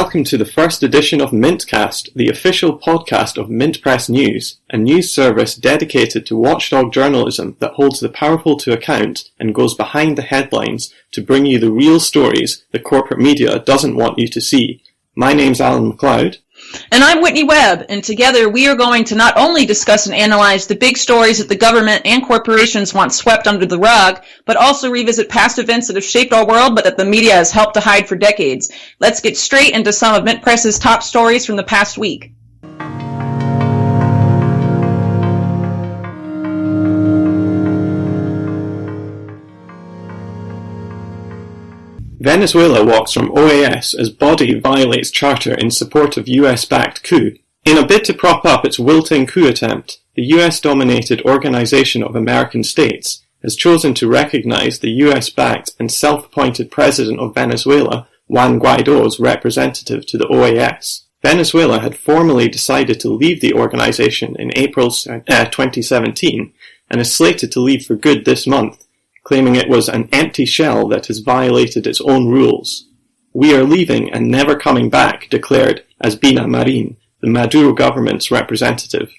Welcome to the first edition of Mintcast, the official podcast of Mint Press News, a news service dedicated to watchdog journalism that holds the powerful to account and goes behind the headlines to bring you the real stories the corporate media doesn't want you to see. My name's MacLeod. And I'm Whitney Webb, and together we are going to not only discuss and analyze the big stories that the government and corporations want swept under the rug, but also revisit past events that have shaped our world but that the media has helped to hide for decades. Let's get straight into some of Mint Press's top stories from the past week. Venezuela walks from OAS as body violates charter in support of US-backed coup. In a bid to prop up its wilting coup attempt, the US-dominated Organization of American States has chosen to recognize the US-backed and self-appointed president of Venezuela, Juan Guaido's representative to the OAS. Venezuela had formally decided to leave the organization in April 2017 and is slated to leave for good this month, claiming it was an empty shell that has violated its own rules. "We are leaving and never coming back," declared Albina Marin, the Maduro government's representative.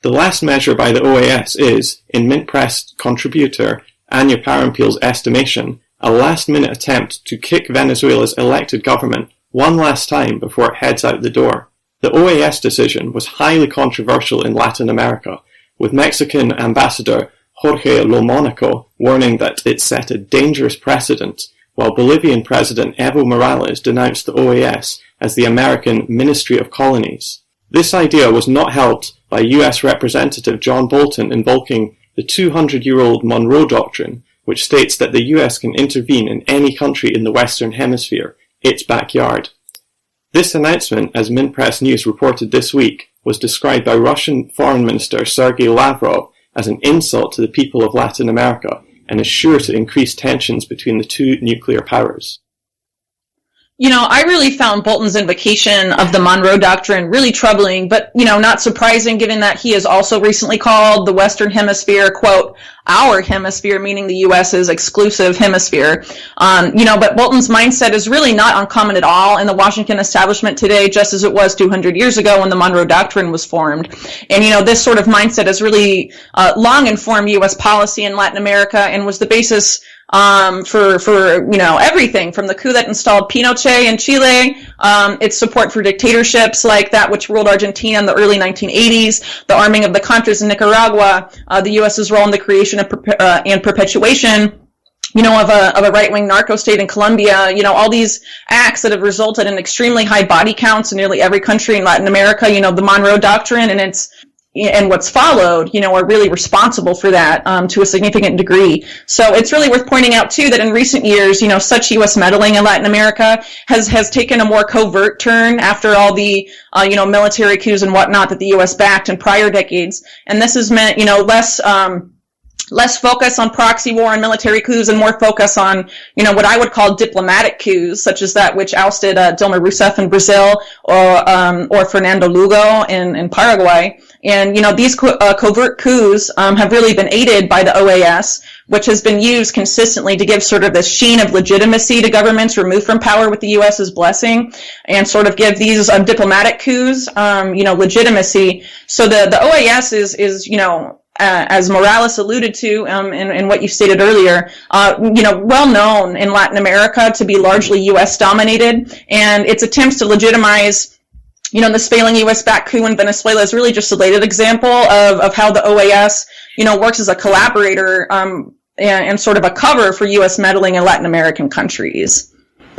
The last measure by the OAS is, in Mint Press contributor Anya Parampil's estimation, a last-minute attempt to kick Venezuela's elected government one last time before it heads out the door. The OAS decision was highly controversial in Latin America, with Mexican Ambassador Jorge Lomonaco warning that it set a dangerous precedent, while Bolivian President Evo Morales denounced the OAS as the American Ministry of Colonies. This idea was not helped by US Representative John Bolton invoking the 200-year-old Monroe Doctrine, which states that the US can intervene in any country in the Western Hemisphere, its backyard. This announcement, as Mint Press News reported this week, was described by Russian Foreign Minister Sergei Lavrov as an insult to the people of Latin America and is sure to increase tensions between the two nuclear powers. You know, I really found Bolton's invocation of the Monroe Doctrine really troubling, but, not surprising given that he has also recently called the Western Hemisphere, quote, our hemisphere, meaning the U.S.'s exclusive hemisphere. But Bolton's mindset is really not uncommon at all in the Washington establishment today, just as it was 200 years ago when the Monroe Doctrine was formed. And, this sort of mindset has really long informed U.S. policy in Latin America and was the basis for everything from the coup that installed Pinochet in Chile, its support for dictatorships like that which ruled Argentina in the early 1980s, the arming of the Contras in Nicaragua, the U.S.'s role in the creation and perpetuation of a right-wing narco state in Colombia, all these acts that have resulted in extremely high body counts in nearly every country in Latin America, the Monroe Doctrine and what's followed, are really responsible for that to a significant degree. So it's really worth pointing out, too, that in recent years, such U.S. meddling in Latin America has taken a more covert turn after all the, military coups and whatnot that the U.S. backed in prior decades. And this has meant, less focus on proxy war and military coups and more focus on, what I would call diplomatic coups, such as that which ousted Dilma Rousseff in Brazil or Fernando Lugo in Paraguay. And, these covert coups have really been aided by the OAS, which has been used consistently to give sort of this sheen of legitimacy to governments removed from power with the U.S.'s blessing and sort of give these diplomatic coups, legitimacy. So the OAS is as Morales alluded to in what you stated earlier, well known in Latin America to be largely U.S. dominated, and its attempts to legitimize this failing U.S.-backed coup in Venezuela is really just a latest example of how the OAS, works as a collaborator and sort of a cover for U.S. meddling in Latin American countries.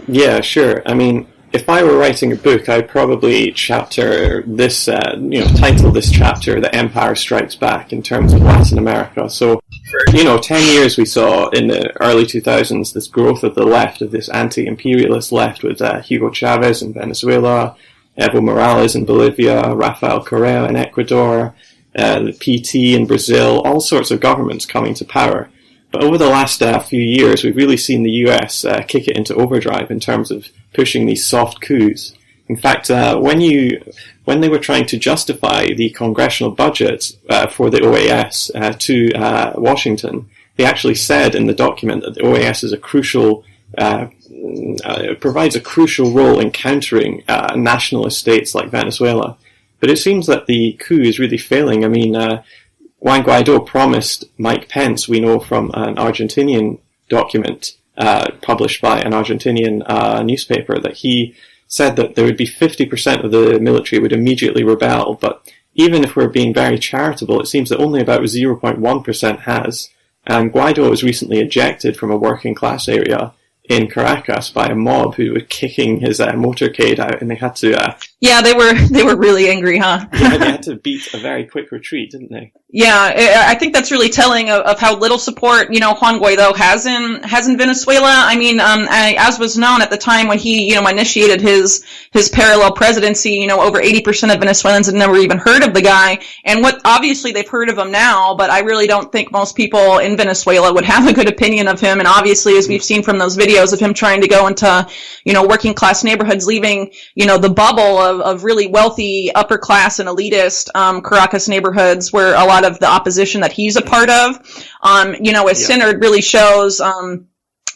Yeah, sure. I mean, if I were writing a book, I'd probably title this chapter "The Empire Strikes Back" in terms of Latin America. So, for 10 years we saw in the early 2000s this growth of the left, of this anti-imperialist left with Hugo Chavez in Venezuela, Evo Morales in Bolivia, Rafael Correa in Ecuador, the PT in Brazil, all sorts of governments coming to power. But over the last few years, we've really seen the US kick it into overdrive in terms of pushing these soft coups. In fact, when they were trying to justify the congressional budget for the OAS to Washington, they actually said in the document that the OAS is a crucial provides a crucial role in countering nationalist states like Venezuela. But it seems that the coup is really failing. I mean, Juan Guaido promised Mike Pence, we know from an Argentinian document published by an Argentinian newspaper, that he said that there would be 50% of the military would immediately rebel. But even if we're being very charitable, it seems that only about 0.1% has. And Guaido was recently ejected from a working class area in Caracas by a mob who were kicking his motorcade out, and they had to... Yeah, they were really angry, huh? Yeah, they had to beat a very quick retreat, didn't they? Yeah, I think that's really telling of how little support, Juan Guaido has in Venezuela. I mean, as was known at the time when he, initiated his parallel presidency, over 80% of Venezuelans had never even heard of the guy. And obviously they've heard of him now, but I really don't think most people in Venezuela would have a good opinion of him. And obviously, as we've seen from those videos of him trying to go into, working class neighborhoods, leaving, the bubble of really wealthy, upper class and elitist, Caracas neighborhoods where a lot of the opposition that he's a part of, Yassin really shows,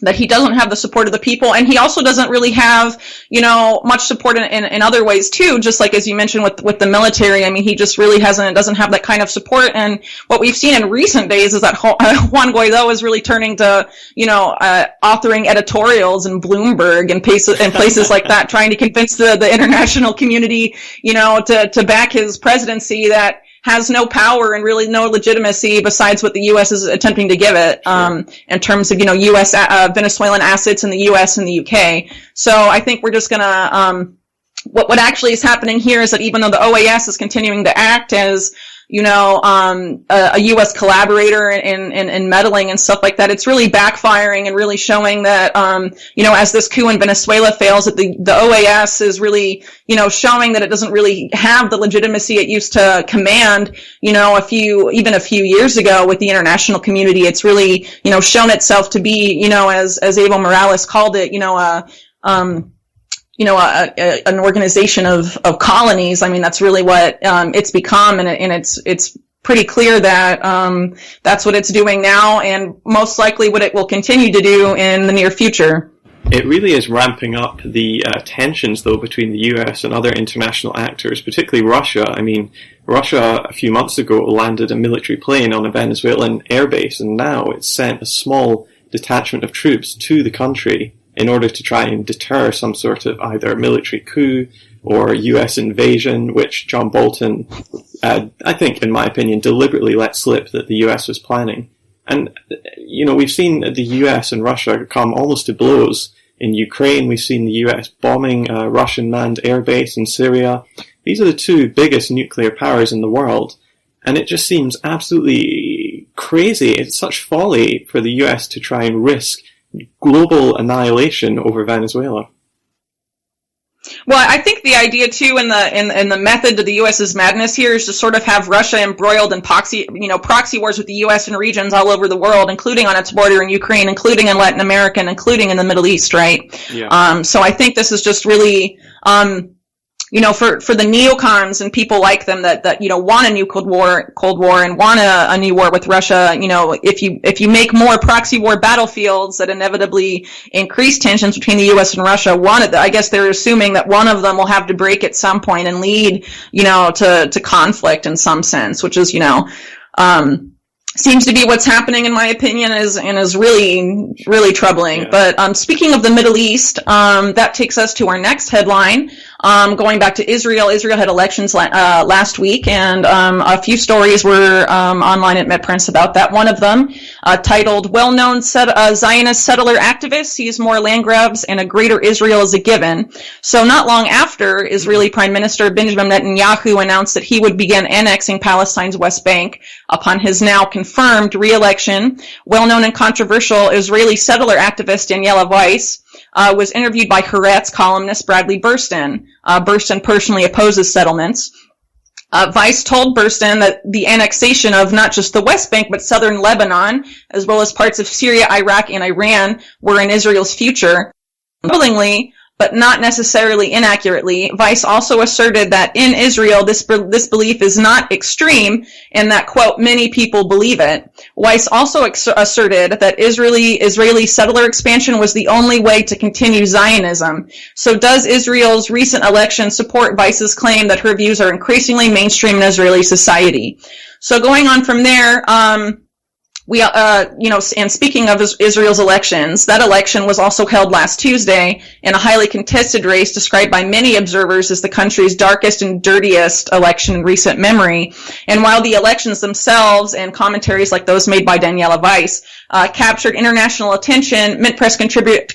that he doesn't have the support of the people, and he also doesn't really have, much support in other ways too, just like as you mentioned with the military. I mean, he just really doesn't have that kind of support, and what we've seen in recent days is that Juan Guaido is really turning to, authoring editorials in Bloomberg and places like that, trying to convince the international community, to back his presidency that has no power and really no legitimacy besides what the U.S. is attempting to give it, in terms of, U.S. Venezuelan assets in the U.S. and the U.K. So I think we're just gonna, what actually is happening here is that even though the OAS is continuing to act as, a U.S. collaborator in meddling and stuff like that, it's really backfiring and really showing that, as this coup in Venezuela fails, that the OAS is really, showing that it doesn't really have the legitimacy it used to command, even a few years ago with the international community. It's really, shown itself to be, as Evo Morales called it, an organization of colonies. I mean, that's really what it's become, and it's pretty clear that that's what it's doing now, and most likely what it will continue to do in the near future. It really is ramping up the tensions, though, between the US and other international actors, particularly Russia. I mean, Russia a few months ago landed a military plane on a Venezuelan airbase, and now it's sent a small detachment of troops to the country in order to try and deter some sort of either military coup or US invasion, which John Bolton, I think, in my opinion, deliberately let slip that the US was planning. And, we've seen the US and Russia come almost to blows. In Ukraine, we've seen the US bombing a Russian-manned airbase in Syria. These are the two biggest nuclear powers in the world. And it just seems absolutely crazy. It's such folly for the US to try and risk global annihilation over Venezuela. Well, I think the idea too, in the method to the U.S.'s madness here, is to sort of have Russia embroiled in proxy wars with the U.S. in regions all over the world, including on its border in Ukraine, including in Latin America, and including in the Middle East, right? Yeah. So I think this is just really, for the neocons and people like them that want a new Cold War and want a new war with Russia, if you make more proxy war battlefields that inevitably increase tensions between the U.S. and Russia, I guess they're assuming that one of them will have to break at some point and lead, to conflict in some sense, which is, seems to be what's happening, in my opinion, is really, really troubling. Yeah. But speaking of the Middle East, that takes us to our next headline. Going back to Israel, Israel had elections last week, and a few stories were online at MetPrince about that. One of them, titled "Well-Known Zionist Settler Activist Sees More Land Grabs and a Greater Israel as a Given." So not long after, Israeli Prime Minister Benjamin Netanyahu announced that he would begin annexing Palestine's West Bank upon his now confirmed re-election, well-known and controversial Israeli settler activist Daniela Weiss was interviewed by Haaretz columnist Bradley Burston. Burston personally opposes settlements. Weiss told Burston that the annexation of not just the West Bank, but southern Lebanon, as well as parts of Syria, Iraq, and Iran, were in Israel's future. Willingly, but not necessarily inaccurately. Vice also asserted that in Israel, this belief is not extreme and that, quote, many people believe it. Weiss also asserted that Israeli settler expansion was the only way to continue Zionism. So does Israel's recent election support Weiss's claim that her views are increasingly mainstream in Israeli society? So going on from there, and speaking of Israel's elections, that election was also held last Tuesday in a highly contested race described by many observers as the country's darkest and dirtiest election in recent memory. And while the elections themselves and commentaries like those made by Daniela Weiss captured international attention, Mint Press contributor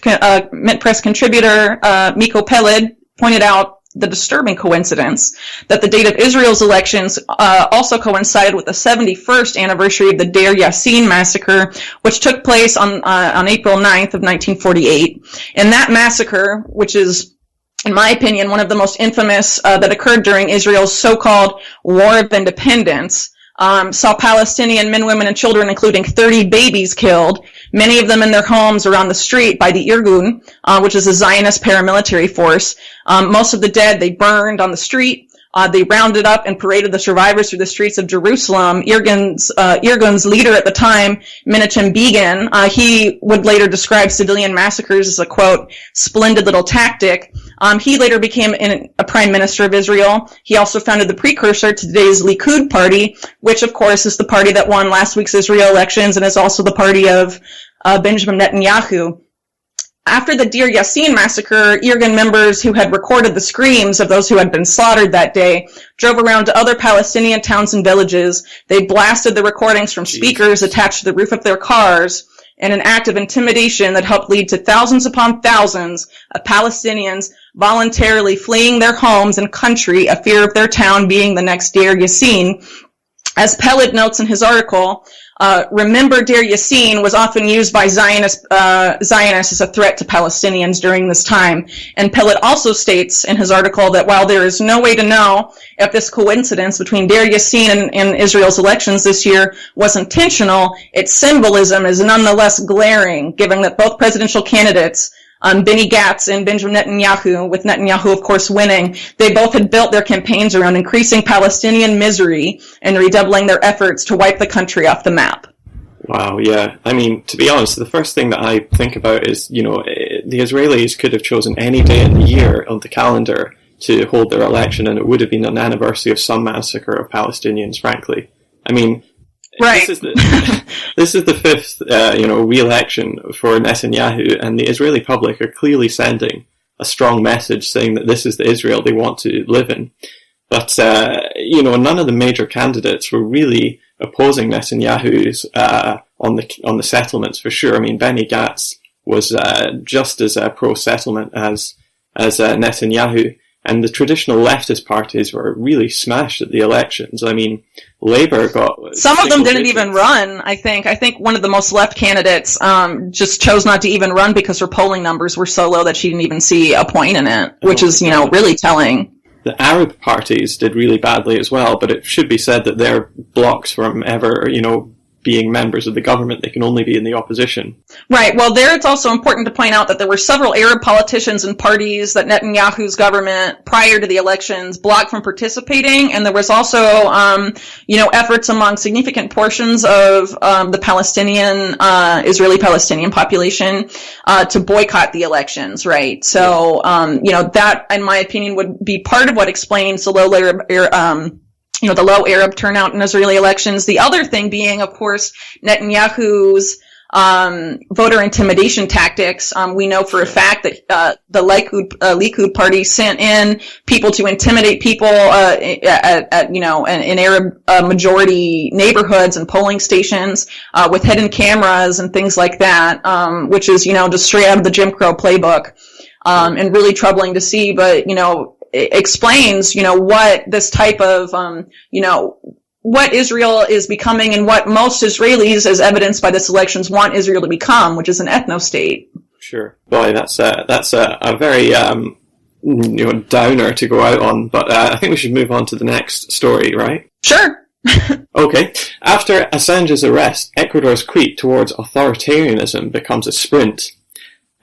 Miko Peled pointed out the disturbing coincidence that the date of Israel's elections also coincided with the 71st anniversary of the Deir Yassin massacre, which took place on April 9th of 1948. And that massacre, which is, in my opinion, one of the most infamous that occurred during Israel's so-called War of Independence, saw Palestinian men, women, and children, including 30 babies, killed, many of them in their homes or on the street by the Irgun, which is a Zionist paramilitary force. Most of the dead they burned on the street. They rounded up and paraded the survivors through the streets of Jerusalem. Irgun's leader at the time, Menachem Begin, he would later describe civilian massacres as a, quote, splendid little tactic. He later became a prime minister of Israel. He also founded the precursor to today's Likud party, which, of course, is the party that won last week's Israel elections and is also the party of Benjamin Netanyahu. After the Deir Yassin massacre, Irgun members who had recorded the screams of those who had been slaughtered that day drove around to other Palestinian towns and villages. They blasted the recordings from speakers attached to the roof of their cars in an act of intimidation that helped lead to thousands upon thousands of Palestinians voluntarily fleeing their homes and country, a fear of their town being the next Deir Yassin. As Peled notes in his article, remember Deir Yassin was often used by Zionists as a threat to Palestinians during this time. And Peled also states in his article that while there is no way to know if this coincidence between Deir Yassin and Israel's elections this year was intentional, its symbolism is nonetheless glaring, given that both presidential candidates, Benny Gantz and Benjamin Netanyahu, with Netanyahu, of course, winning, they both had built their campaigns around increasing Palestinian misery and redoubling their efforts to wipe the country off the map. Wow, yeah. I mean, to be honest, the first thing that I think about is, the Israelis could have chosen any day in the year on the calendar to hold their election, and it would have been an anniversary of some massacre of Palestinians, frankly. I mean, right. This is the fifth, re-election for Netanyahu, and the Israeli public are clearly sending a strong message saying that this is the Israel they want to live in. But, none of the major candidates were really opposing Netanyahu's on the settlements for sure. I mean, Benny Gantz was just as pro-settlement as Netanyahu. And the traditional leftist parties were really smashed at the elections. I mean, Labour got... Some of them didn't even run, I think. I think one of the most left candidates just chose not to even run because her polling numbers were so low that she didn't even see a point in it, which is, really telling. The Arab parties did really badly as well, but it should be said that they're blocked from ever, being members of the government. They can only be in the opposition. Right. Well, there it's also important to point out that there were several Arab politicians and parties that Netanyahu's government, prior to the elections, blocked from participating, and there was also, efforts among significant portions of the Palestinian, Israeli-Palestinian population to boycott the elections, right? So, that, in my opinion, would be part of what explains the the low Arab turnout in Israeli elections. The other thing being, of course, Netanyahu's voter intimidation tactics. We know for a fact that the Likud party sent in people to intimidate people in Arab majority neighborhoods and polling stations with hidden cameras and things like that, which is just straight out of the Jim Crow playbook, and really troubling to see. But explains, what this type of, what Israel is becoming and what most Israelis, as evidenced by this elections, want Israel to become, which is an ethno-state. Sure. Boy, that's a very, downer to go out on, but I think we should move on to the next story, right? Sure. Okay. After Assange's arrest, Ecuador's creep towards authoritarianism becomes a sprint.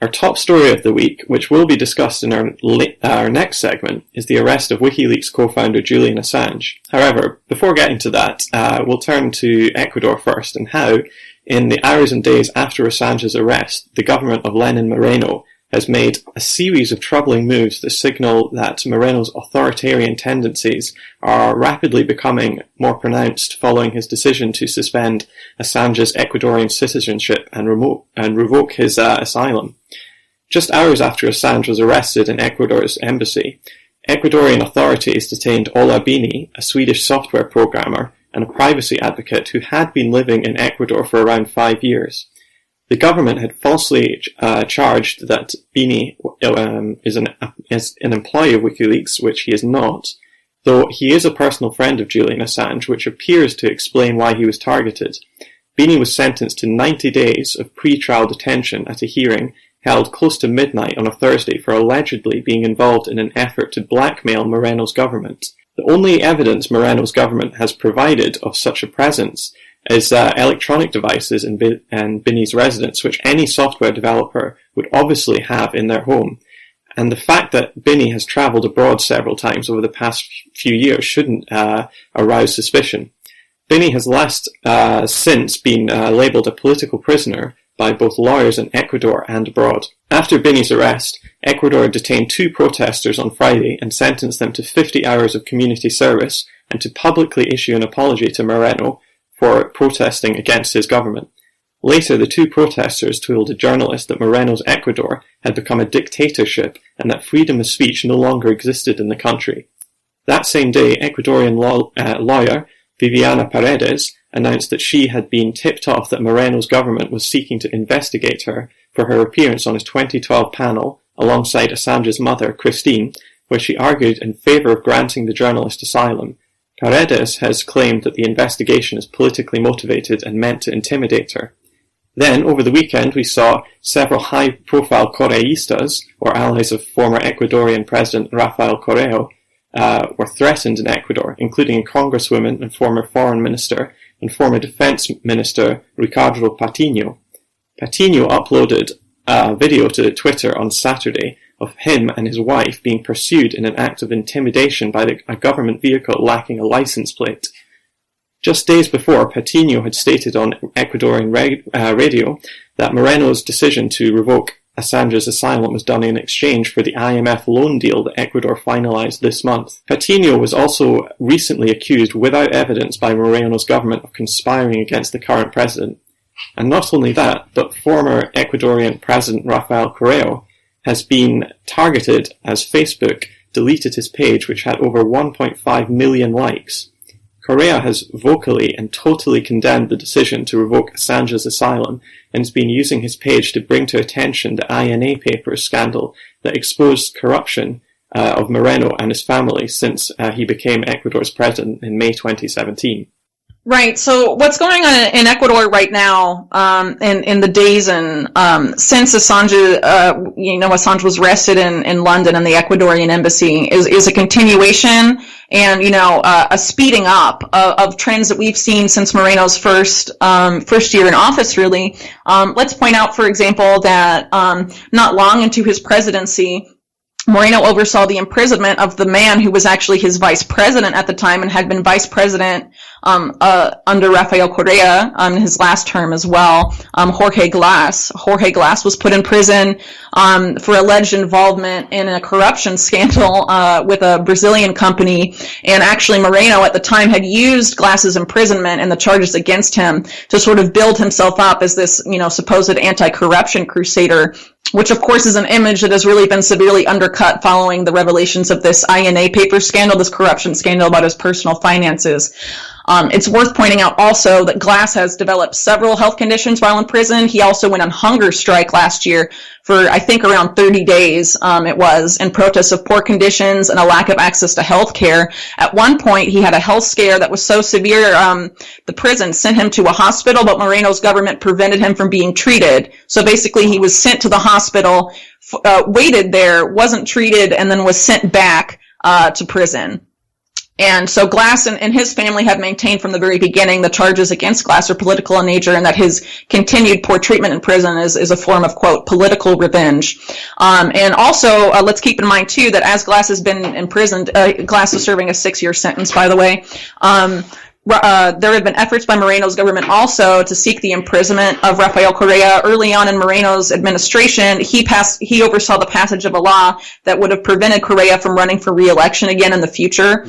Our top story of the week, which will be discussed in our next segment, is the arrest of WikiLeaks co-founder Julian Assange. However, before getting to that, we'll turn to Ecuador first, and how, in the hours and days after Assange's arrest, the government of Lenin Moreno has made a series of troubling moves that signal that Moreno's authoritarian tendencies are rapidly becoming more pronounced following his decision to suspend Assange's Ecuadorian citizenship and revoke his asylum. Just hours after Assange was arrested in Ecuador's embassy, Ecuadorian authorities detained Ola Bini, a Swedish software programmer and a privacy advocate who had been living in Ecuador for around 5 years. The government had falsely charged that Bini is an employee of WikiLeaks, which he is not, though he is a personal friend of Julian Assange, which appears to explain why he was targeted. Bini was sentenced to 90 days of pre-trial detention at a hearing held close to midnight on a Thursday for allegedly being involved in an effort to blackmail Moreno's government. The only evidence Moreno's government has provided of such a presence is electronic devices in Bini's residence, which any software developer would obviously have in their home. And the fact that Bini has travelled abroad several times over the past few years shouldn't arouse suspicion. Bini has last since been labelled a political prisoner by both lawyers in Ecuador and abroad. After Bini's arrest, Ecuador detained 2 protesters on Friday and sentenced them to 50 hours of community service and to publicly issue an apology to Moreno for protesting against his government. Later, the 2 protesters told a journalist that Moreno's Ecuador had become a dictatorship and that freedom of speech no longer existed in the country. That same day, Ecuadorian lawyer Viviana Paredes announced that she had been tipped off that Moreno's government was seeking to investigate her for her appearance on his 2012 panel alongside Assange's mother, Christine, where she argued in favour of granting the journalist asylum. Paredes has claimed that the investigation is politically motivated and meant to intimidate her. Then, over the weekend, we saw several high-profile Correístas, or allies of former Ecuadorian President Rafael Correa, were threatened in Ecuador, including a congresswoman and former foreign minister and former defense minister Ricardo Patiño. Patiño uploaded a video to Twitter on Saturday of him and his wife being pursued in an act of intimidation by a government vehicle lacking a license plate. Just days before, Patiño had stated on Ecuadorian radio that Moreno's decision to revoke Assange's asylum was done in exchange for the IMF loan deal that Ecuador finalized this month. Patiño was also recently accused without evidence by Moreno's government of conspiring against the current president. And not only that, but former Ecuadorian President Rafael Correa has been targeted as Facebook deleted his page, which had over 1.5 million likes. Correa has vocally and totally condemned the decision to revoke Assange's asylum and has been using his page to bring to attention the INA Papers scandal that exposed corruption of Moreno and his family since he became Ecuador's president in May 2017. Right. So what's going on in Ecuador right now, in the days and since Assange, Assange was arrested in London in the Ecuadorian embassy, is a continuation and a speeding up of trends that we've seen since Moreno's first year in office. Really, let's point out, for example, that not long into his presidency, Moreno oversaw the imprisonment of the man who was actually his vice president at the time and had been vice president under Rafael Correa in his last term as well, Jorge Glass. Jorge Glass was put in prison for alleged involvement in a corruption scandal with a Brazilian company, and actually Moreno at the time had used Glass's imprisonment and the charges against him to sort of build himself up as this, supposed anti-corruption crusader, which of course is an image that has really been severely undercut following the revelations of this INA paper scandal, this corruption scandal about his personal finances. It's worth pointing out also that Glass has developed several health conditions while in prison. He also went on hunger strike last year for, I think, around 30 days, in protest of poor conditions and a lack of access to health care. At one point, he had a health scare that was so severe, the prison sent him to a hospital, but Moreno's government prevented him from being treated. So basically, he was sent to the hospital, waited there, wasn't treated, and then was sent back to prison. And so Glass and his family have maintained from the very beginning the charges against Glass are political in nature, and that his continued poor treatment in prison is a form of, quote, political revenge. And also, let's keep in mind, too, that as Glass has been imprisoned, Glass is serving a 6-year sentence, by the way, there have been efforts by Moreno's government also to seek the imprisonment of Rafael Correa. Early on in Moreno's administration, he oversaw the passage of a law that would have prevented Correa from running for re-election again in the future,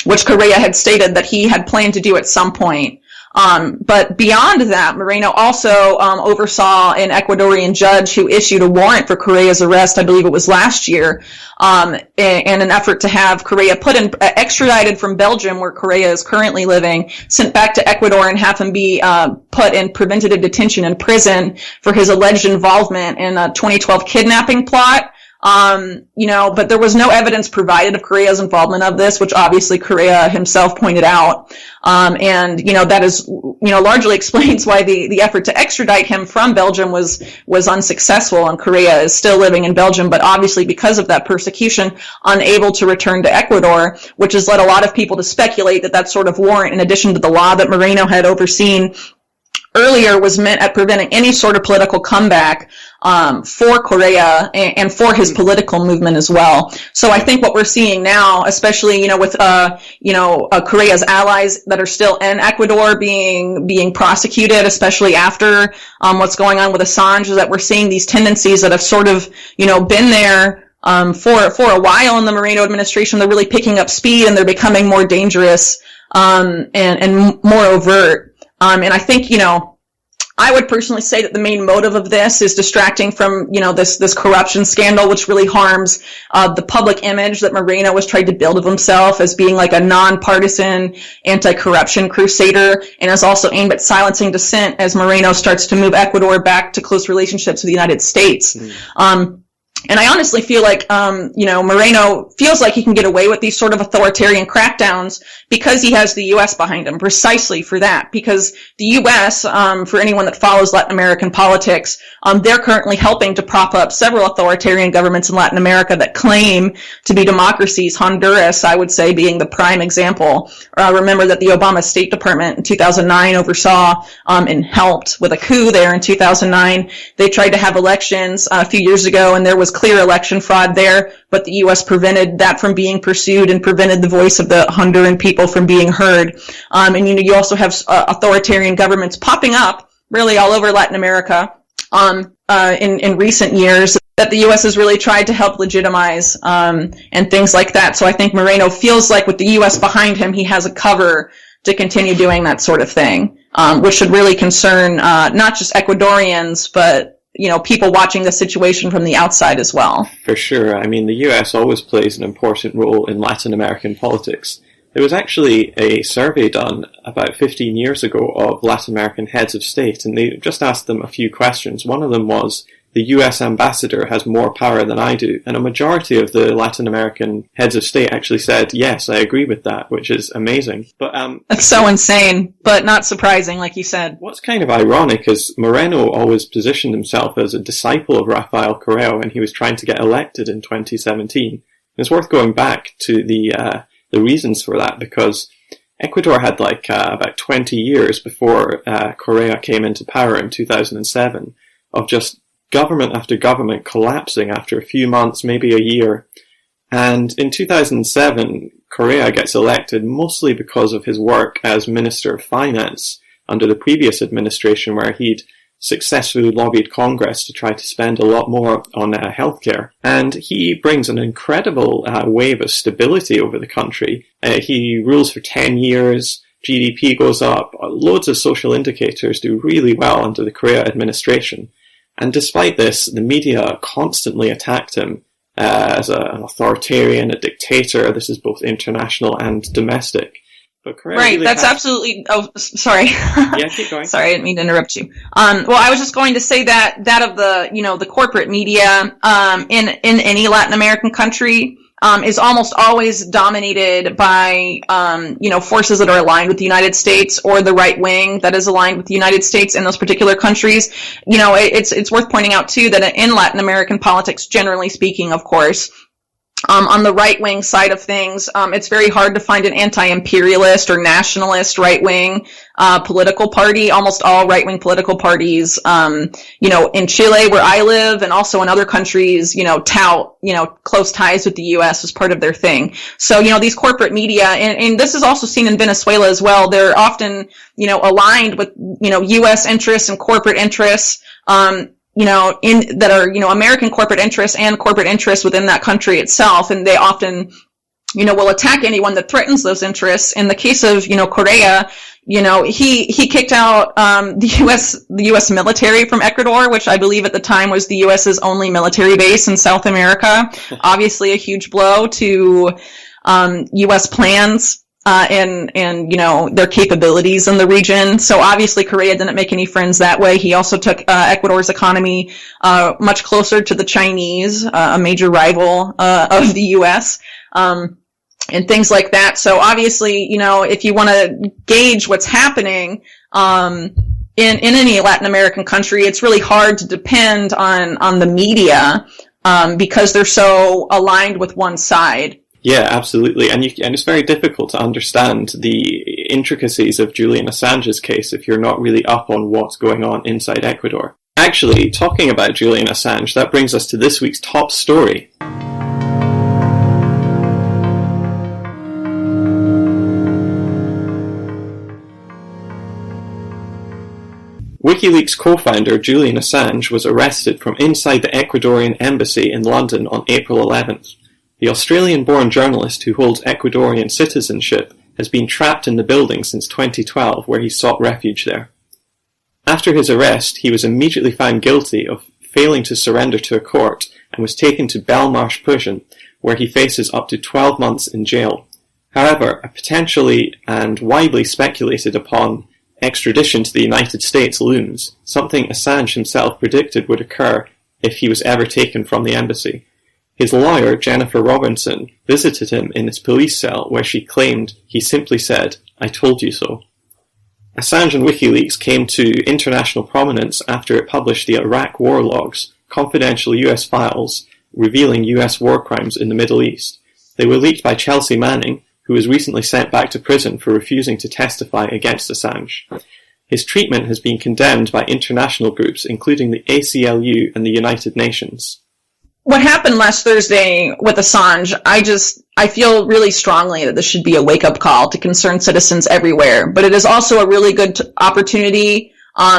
which Correa had stated that he had planned to do at some point. But beyond that, Moreno also oversaw an Ecuadorian judge who issued a warrant for Correa's arrest, I believe it was last year, in an effort to have Correa extradited from Belgium, where Correa is currently living, sent back to Ecuador and have him be put in preventative detention in prison for his alleged involvement in a 2012 kidnapping plot. But there was no evidence provided of Correa's involvement of this, which obviously Correa himself pointed out. That is, largely explains why the effort to extradite him from Belgium was unsuccessful, and Correa is still living in Belgium, but obviously because of that persecution, unable to return to Ecuador, which has led a lot of people to speculate that sort of warrant, in addition to the law that Moreno had overseen earlier, was meant at preventing any sort of political comeback for Correa and for his political movement as well. So I think what we're seeing now, especially with Correa's allies that are still in Ecuador being prosecuted, especially after what's going on with Assange, is that we're seeing these tendencies that have sort of been there for a while in the Moreno administration. They're really picking up speed, and they're becoming more dangerous and more overt. And I think, I would personally say that the main motive of this is distracting from, this corruption scandal, which really harms the public image that Moreno was trying to build of himself as being like a nonpartisan anti-corruption crusader, and is also aimed at silencing dissent as Moreno starts to move Ecuador back to close relationships with the United States. And I honestly feel like, Moreno feels like he can get away with these sort of authoritarian crackdowns because he has the U.S. behind him, precisely for that. Because the U.S., for anyone that follows Latin American politics, they're currently helping to prop up several authoritarian governments in Latin America that claim to be democracies. Honduras, I would say, being the prime example. Remember that the Obama State Department in 2009 oversaw and helped with a coup there in 2009. They tried to have elections a few years ago, and there was clear election fraud there, but the U.S. prevented that from being pursued and prevented the voice of the Honduran people from being heard. And you also have authoritarian governments popping up really all over Latin America in recent years that the U.S. has really tried to help legitimize and things like that. So I think Moreno feels like with the U.S. behind him, he has a cover to continue doing that sort of thing, which should really concern not just Ecuadorians, but people watching the situation from the outside as well. For sure. I mean, the US always plays an important role in Latin American politics. There was actually a survey done about 15 years ago of Latin American heads of state, and they just asked them a few questions. One of them was, the US ambassador has more power than I do. And a majority of the Latin American heads of state actually said, yes, I agree with that, which is amazing. But that's so insane, but not surprising, like you said. What's kind of ironic is Moreno always positioned himself as a disciple of Rafael Correa when he was trying to get elected in 2017. It's worth going back to the reasons for that, because Ecuador had about 20 years before Correa came into power in 2007 of just government after government collapsing after a few months, maybe a year. And in 2007, Correa gets elected mostly because of his work as Minister of Finance under the previous administration, where he'd successfully lobbied Congress to try to spend a lot more on healthcare. And he brings an incredible wave of stability over the country. He rules for 10 years, GDP goes up, loads of social indicators do really well under the Correa administration. And despite this, the media constantly attacked him as an authoritarian, a dictator. This is both international and domestic. But Correa right, really that's absolutely... Oh, sorry. Yeah, keep going. Sorry, I didn't mean to interrupt you. Well, I was just going to say that of the, the corporate media in any Latin American country is almost always dominated by, forces that are aligned with the United States, or the right wing that is aligned with the United States in those particular countries. It's worth pointing out too that in Latin American politics, generally speaking, of course, On the right-wing side of things, it's very hard to find an anti-imperialist or nationalist right-wing political party. Almost all right-wing political parties, in Chile where I live and also in other countries, tout, close ties with the U.S. as part of their thing. So, these corporate media, and this is also seen in Venezuela as well, they're often, aligned with, U.S. interests and corporate interests. That are, American corporate interests and corporate interests within that country itself. And they often, will attack anyone that threatens those interests. In the case of, Correa, he kicked out, the U.S. military from Ecuador, which I believe at the time was the U.S.'s only military base in South America. Obviously a huge blow to, U.S. plans. And their capabilities in the region. So obviously Correa didn't make any friends that way. He also took, Ecuador's economy, much closer to the Chinese, a major rival, of the U.S., and things like that. So obviously, if you want to gauge what's happening, in any Latin American country, it's really hard to depend on the media, because they're so aligned with one side. Yeah, absolutely. And it's very difficult to understand the intricacies of Julian Assange's case if you're not really up on what's going on inside Ecuador. Actually, talking about Julian Assange, that brings us to this week's top story. WikiLeaks co-founder Julian Assange was arrested from inside the Ecuadorian embassy in London on April 11th. The Australian-born journalist who holds Ecuadorian citizenship has been trapped in the building since 2012, where he sought refuge there. After his arrest, he was immediately found guilty of failing to surrender to a court and was taken to Belmarsh prison, where he faces up to 12 months in jail. However, a potentially and widely speculated upon extradition to the United States looms, something Assange himself predicted would occur if he was ever taken from the embassy. His lawyer, Jennifer Robinson, visited him in his police cell where she claimed he simply said, "I told you so." Assange and WikiLeaks came to international prominence after it published the Iraq war logs, confidential US files revealing US war crimes in the Middle East. They were leaked by Chelsea Manning, who was recently sent back to prison for refusing to testify against Assange. His treatment has been condemned by international groups including the ACLU and the United Nations. What happened last Thursday with Assange, I feel really strongly that this should be a wake-up call to concerned citizens everywhere. But it is also a really good opportunity,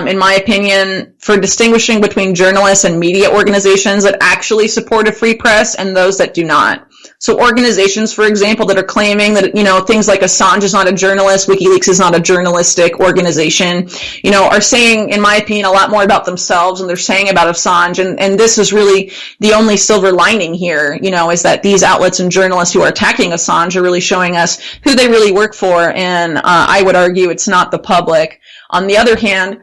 in my opinion, for distinguishing between journalists and media organizations that actually support a free press and those that do not. So organizations, for example, that are claiming that, things like Assange is not a journalist, WikiLeaks is not a journalistic organization, are saying, in my opinion, a lot more about themselves than they're saying about Assange. And this is really the only silver lining here, is that these outlets and journalists who are attacking Assange are really showing us who they really work for. And I would argue it's not the public. On the other hand,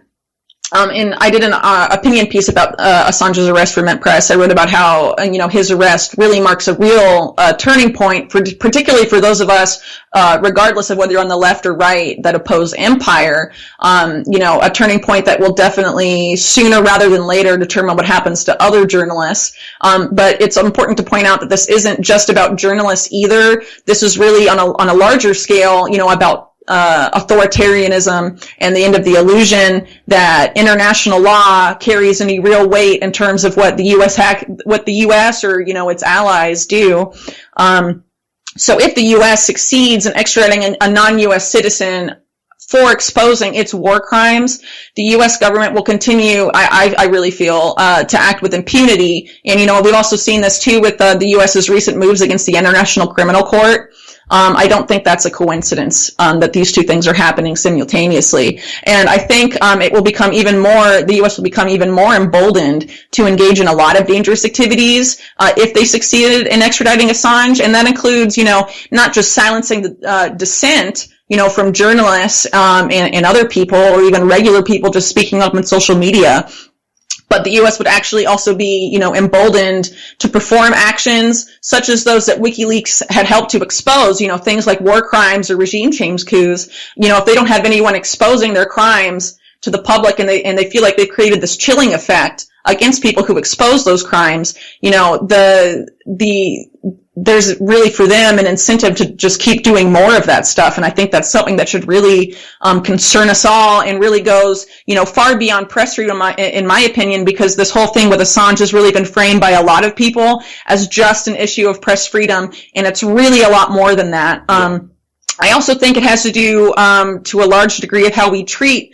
and I did an opinion piece about Assange's arrest for Mint Press. I wrote about how his arrest really marks a real turning point, particularly for those of us, regardless of whether you're on the left or right, that oppose empire. A turning point that will definitely sooner rather than later determine what happens to other journalists. But it's important to point out that this isn't just about journalists either. This is really on a larger scale, about authoritarianism and the end of the illusion that international law carries any real weight in terms of what the U.S. or its allies do. So if the U.S. succeeds in extraditing a non-U.S. citizen for exposing its war crimes, the U.S. government will continue, I really feel, to act with impunity. And we've also seen this too with the U.S.'s recent moves against the International Criminal Court. I don't think that's a coincidence, that these two things are happening simultaneously. And I think, the U.S. will become even more emboldened to engage in a lot of dangerous activities, if they succeeded in extraditing Assange. And that includes, not just silencing the dissent, from journalists, and other people, or even regular people just speaking up on social media. But the U.S. would actually also be, emboldened to perform actions such as those that WikiLeaks had helped to expose, things like war crimes or regime change coups. If they don't have anyone exposing their crimes to the public and they feel like they've created this chilling effect against people who expose those crimes, there's really for them an incentive to just keep doing more of that stuff. And I think that's something that should really concern us all, and really goes, far beyond press freedom, in my opinion, because this whole thing with Assange has really been framed by a lot of people as just an issue of press freedom, and it's really a lot more than that. I also think it has to do to a large degree of how we treat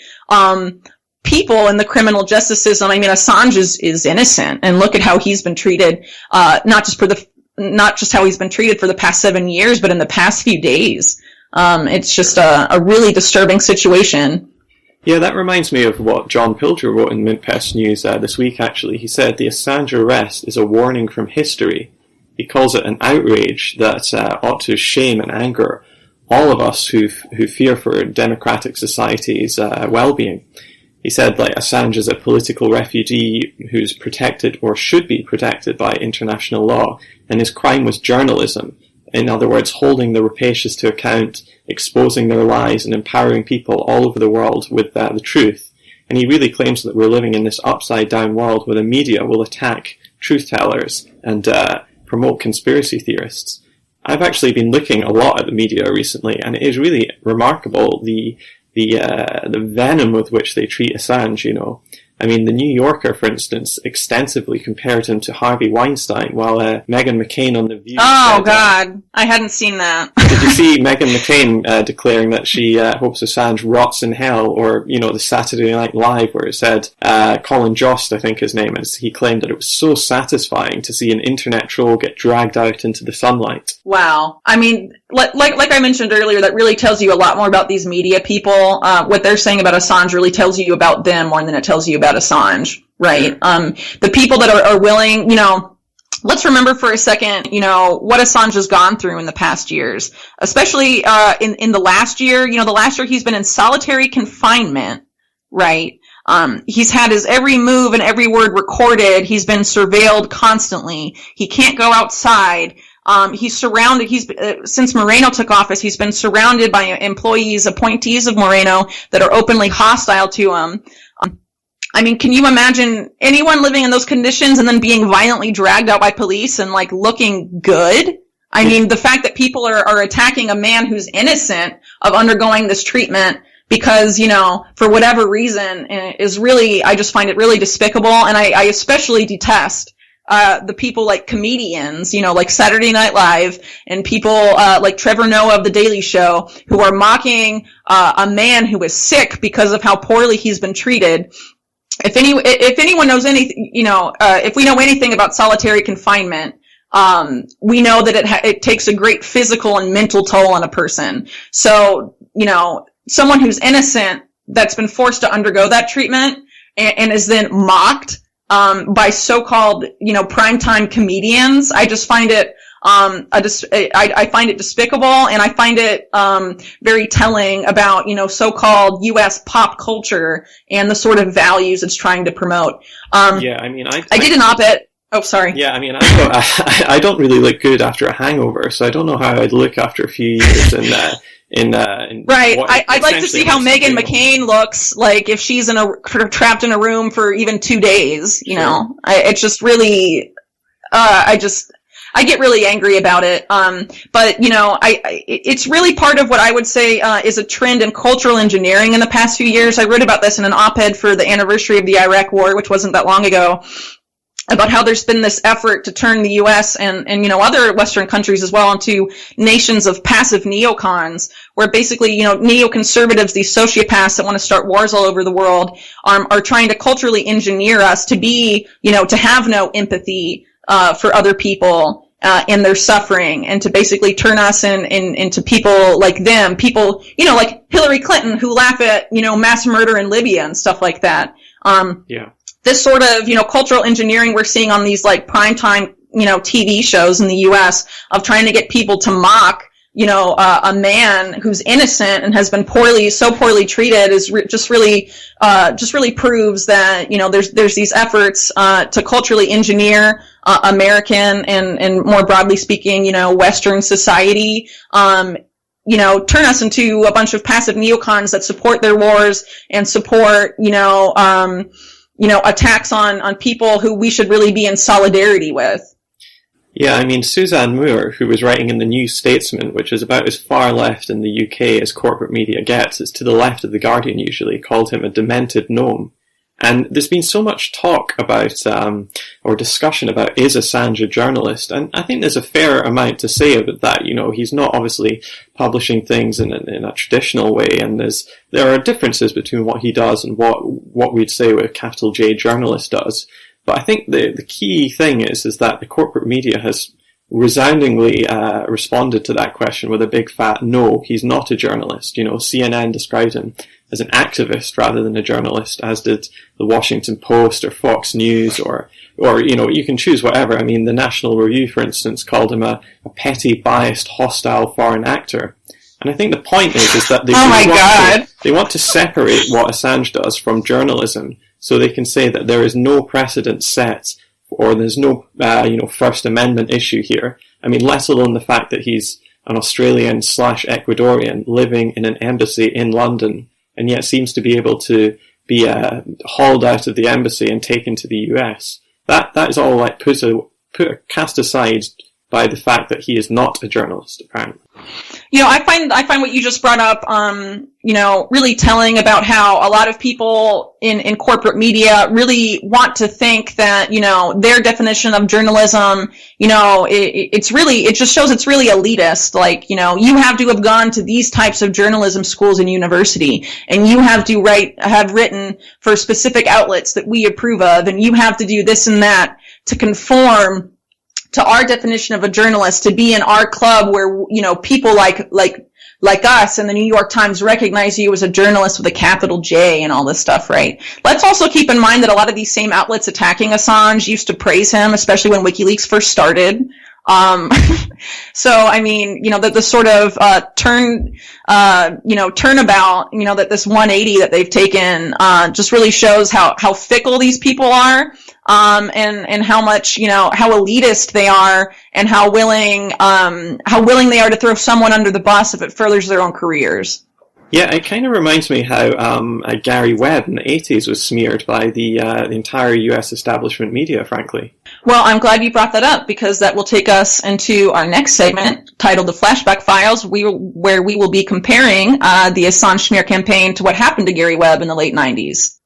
people in the criminal justice system. I mean, Assange is innocent, and look at how he's been treated, not just how he's been treated for the past 7 years, but in the past few days. It's just a really disturbing situation. Yeah, that reminds me of what John Pilger wrote in Mintpest News this week, actually. He said, "The Assange arrest is a warning from history." He calls it an outrage that ought to shame and anger all of us who fear for democratic society's well-being. He said, Assange is a political refugee who's protected or should be protected by international law, and his crime was journalism. In other words, holding the rapacious to account, exposing their lies, and empowering people all over the world with the truth. And he really claims that we're living in this upside-down world where the media will attack truth-tellers and promote conspiracy theorists. I've actually been looking a lot at the media recently, and it is really remarkable the venom with which they treat Assange, I mean, the New Yorker, for instance, extensively compared him to Harvey Weinstein, while Meghan McCain on The View God, I hadn't seen that. Did you see Meghan McCain declaring that she hopes Assange rots in hell, or, the Saturday Night Live where it said, Colin Jost, I think his name is, he claimed that it was so satisfying to see an internet troll get dragged out into the sunlight. Wow. I mean, like I mentioned earlier, that really tells you a lot more about these media people. What they're saying about Assange really tells you about them more than it tells you about Assange, right? The people that are willing, let's remember for a second, what Assange has gone through in the past years, especially in the last year. The last year he's been in solitary confinement, right? He's had his every move and every word recorded. He's been surveilled constantly. He can't go outside. He's surrounded, since Moreno took office, he's been surrounded by employees, appointees of Moreno that are openly hostile to him. I mean, can you imagine anyone living in those conditions and then being violently dragged out by police and looking good? I mean, the fact that people are attacking a man who's innocent of undergoing this treatment because, for whatever reason is really, I just find it really despicable. And I especially detest the people like comedians, like Saturday Night Live, and people like Trevor Noah of The Daily Show, who are mocking a man who is sick because of how poorly he's been treated. If anyone knows anything, if we know anything about solitary confinement, we know that it takes a great physical and mental toll on a person. So, someone who's innocent that's been forced to undergo that treatment and is then mocked by so-called, primetime comedians, I just find it I find it despicable, and I find it very telling about, so-called U.S. pop culture and the sort of values it's trying to promote. I did an op-ed. Oh, sorry. Yeah, I mean, I don't really look good after a hangover, so I don't know how I'd look after a few years in right. I'd like to see how Meghan McCain looks like if she's trapped in a room for even 2 days. It's just really, I get really angry about it. But it's really part of what I would say is a trend in cultural engineering in the past few years. I wrote about this in an op-ed for the anniversary of the Iraq War, which wasn't that long ago, about how there's been this effort to turn the U.S. and other Western countries as well into nations of passive neocons, where basically, neoconservatives, these sociopaths that want to start wars all over the world, are trying to culturally engineer us to be, to have no empathy for other people and their suffering, and to basically turn us into people like them, people, like Hillary Clinton, who laugh at, mass murder in Libya and stuff like that. This sort of, cultural engineering we're seeing on these primetime, TV shows in the U.S. of trying to get people to mock, a man who's innocent and has been so poorly treated is just really proves that, there's these efforts, to culturally engineer, American and more broadly speaking, Western society, turn us into a bunch of passive neocons that support their wars and support, attacks on people who we should really be in solidarity with. Yeah, I mean, Suzanne Moore, who was writing in the New Statesman, which is about as far left in the UK as corporate media gets, it's to the left of The Guardian usually, called him a demented gnome. And there's been so much talk about, or discussion about, is Assange a journalist? And I think there's a fair amount to say about that. He's not obviously publishing things in a traditional way, and there are differences between what he does and what we'd say a capital J journalist does. But I think the key thing is that the corporate media has resoundingly responded to that question with a big fat no, he's not a journalist. CNN described him as an activist rather than a journalist, as did the Washington Post or Fox News or you can choose whatever. I mean, the National Review, for instance, called him a petty, biased, hostile foreign actor. And I think the point is that they want to separate what Assange does from journalism, so they can say that there is no precedent set, or there's no, First Amendment issue here. I mean, let alone the fact that he's an Australian/Ecuadorian living in an embassy in London, and yet seems to be able to be hauled out of the embassy and taken to the US. That is all like cast aside by the fact that he is not a journalist, apparently. I find what you just brought up, really telling about how a lot of people in corporate media really want to think that, their definition of journalism, it just shows it's really elitist. Like, you have to have gone to these types of journalism schools and university, and you have to have written for specific outlets that we approve of, and you have to do this and that to conform to our definition of a journalist, to be in our club where, people like us and the New York Times recognize you as a journalist with a capital J and all this stuff, right? Let's also keep in mind that a lot of these same outlets attacking Assange used to praise him, especially when WikiLeaks first started. So, I mean, the sort of, turnabout, that this 180 that they've taken, just really shows how fickle these people are, and how much, how elitist they are, and how willing they are to throw someone under the bus if it furthers their own careers. Yeah, it kind of reminds me how Gary Webb in the 80s was smeared by the entire US establishment media, frankly. Well, I'm glad you brought that up, because that will take us into our next segment titled The Flashback Files, where we will be comparing the Assange smear campaign to what happened to Gary Webb in the late 90s.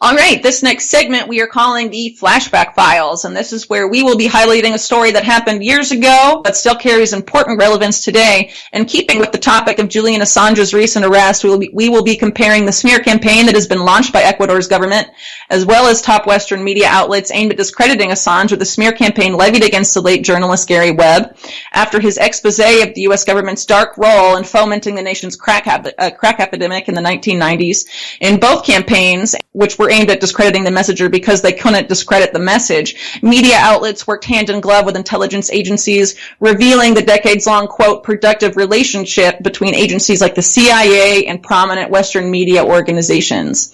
All right, this next segment we are calling the Flashback Files, and this is where we will be highlighting a story that happened years ago but still carries important relevance today. And keeping with the topic of Julian Assange's recent arrest, we will be comparing the smear campaign that has been launched by Ecuador's government, as well as top Western media outlets aimed at discrediting Assange, with the smear campaign levied against the late journalist Gary Webb after his expose of the U.S. government's dark role in fomenting the nation's crack epidemic in the 1990s. In both campaigns, which were aimed at discrediting the messenger because they couldn't discredit the message, media outlets worked hand in glove with intelligence agencies, revealing the decades-long, quote, productive relationship between agencies like the CIA and prominent Western media organizations.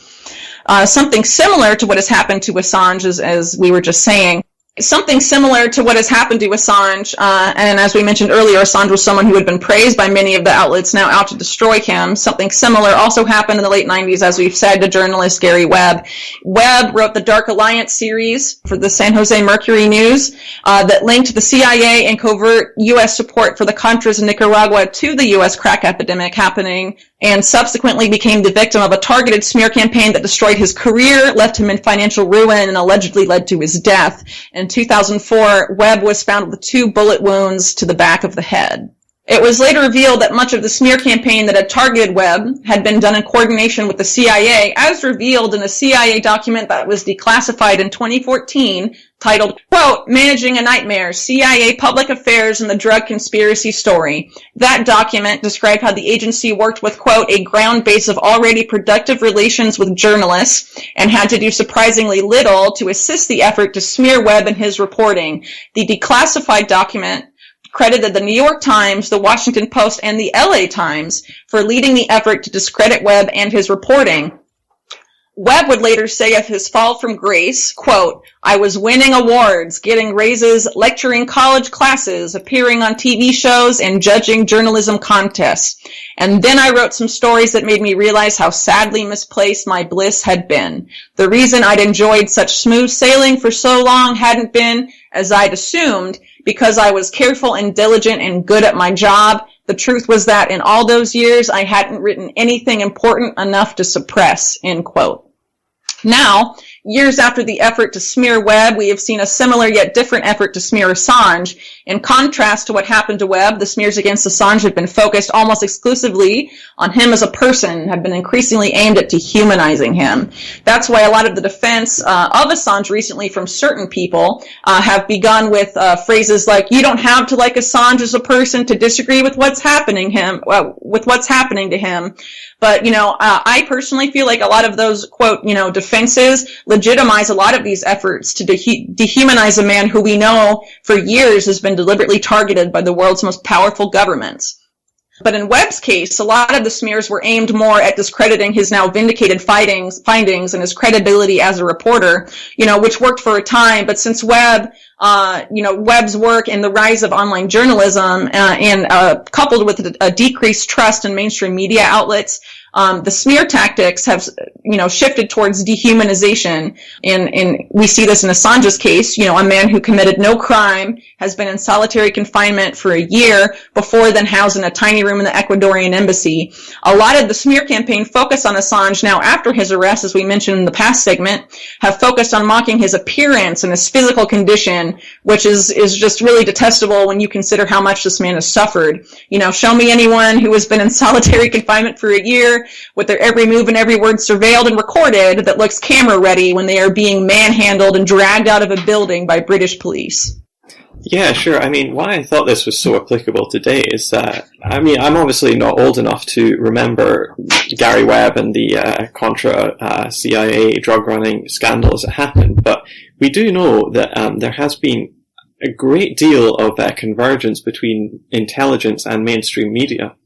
Something similar to what has happened to Assange, as we were just saying. Something similar to what has happened to Assange, and as we mentioned earlier, Assange was someone who had been praised by many of the outlets now out to destroy him. Something similar also happened in the late 90s, as we've said, to journalist Gary Webb. Webb wrote the Dark Alliance series for the San Jose Mercury News that linked the CIA and covert U.S. support for the Contras in Nicaragua to the U.S. crack epidemic happening, and subsequently became the victim of a targeted smear campaign that destroyed his career, left him in financial ruin, and allegedly led to his death. In 2004, Webb was found with 2 bullet wounds to the back of the head. It was later revealed that much of the smear campaign that had targeted Webb had been done in coordination with the CIA, as revealed in a CIA document that was declassified in 2014, titled, quote, Managing a Nightmare, CIA Public Affairs and the Drug Conspiracy Story. That document described how the agency worked with, quote, a ground base of already productive relations with journalists and had to do surprisingly little to assist the effort to smear Webb and his reporting. The declassified document credited the New York Times, the Washington Post, and the LA Times for leading the effort to discredit Webb and his reporting. Webb would later say of his fall from grace, quote, "I was winning awards, getting raises, lecturing college classes, appearing on TV shows, and judging journalism contests. And then I wrote some stories that made me realize how sadly misplaced my bliss had been. The reason I'd enjoyed such smooth sailing for so long hadn't been, as I'd assumed, because I was careful and diligent and good at my job. The truth was that in all those years, I hadn't written anything important enough to suppress," end quote. Now, years after the effort to smear Webb, we have seen a similar yet different effort to smear Assange. In contrast to what happened to Webb, the smears against Assange have been focused almost exclusively on him as a person, have been increasingly aimed at dehumanizing him. That's why a lot of the defense of Assange recently from certain people have begun with phrases like, "You don't have to like Assange as a person to disagree with what's happening to him." But, I personally feel like a lot of those, quote, defenses legitimize a lot of these efforts to dehumanize a man who we know for years has been deliberately targeted by the world's most powerful governments. But in Webb's case, a lot of the smears were aimed more at discrediting his now vindicated findings and his credibility as a reporter, which worked for a time. But since Webb's work and the rise of online journalism and coupled with a decreased trust in mainstream media outlets, the smear tactics have, shifted towards dehumanization. And we see this in Assange's case, a man who committed no crime has been in solitary confinement for a year before then housed in a tiny room in the Ecuadorian embassy. A lot of the smear campaign focus on Assange now after his arrest, as we mentioned in the past segment, have focused on mocking his appearance and his physical condition, which is just really detestable when you consider how much this man has suffered. Show me anyone who has been in solitary confinement for a year with their every move and every word surveilled and recorded that looks camera ready when they are being manhandled and dragged out of a building by British police. Yeah, sure. Why I thought this was so applicable today is that, I'm obviously not old enough to remember Gary Webb and the Contra CIA drug running scandal as it happened, but we do know that there has been a great deal of convergence between intelligence and mainstream media.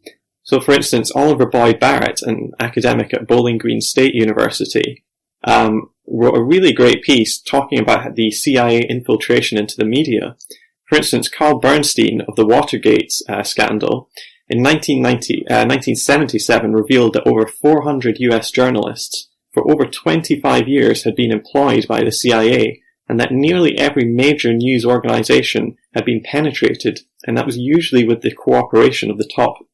So, for instance, Oliver Boyd Barrett, an academic at Bowling Green State University, wrote a really great piece talking about the CIA infiltration into the media. For instance, Carl Bernstein of the Watergate scandal in 1977 revealed that over 400 US journalists for over 25 years had been employed by the CIA, and that nearly every major news organization had been penetrated, and that was usually with the cooperation of the top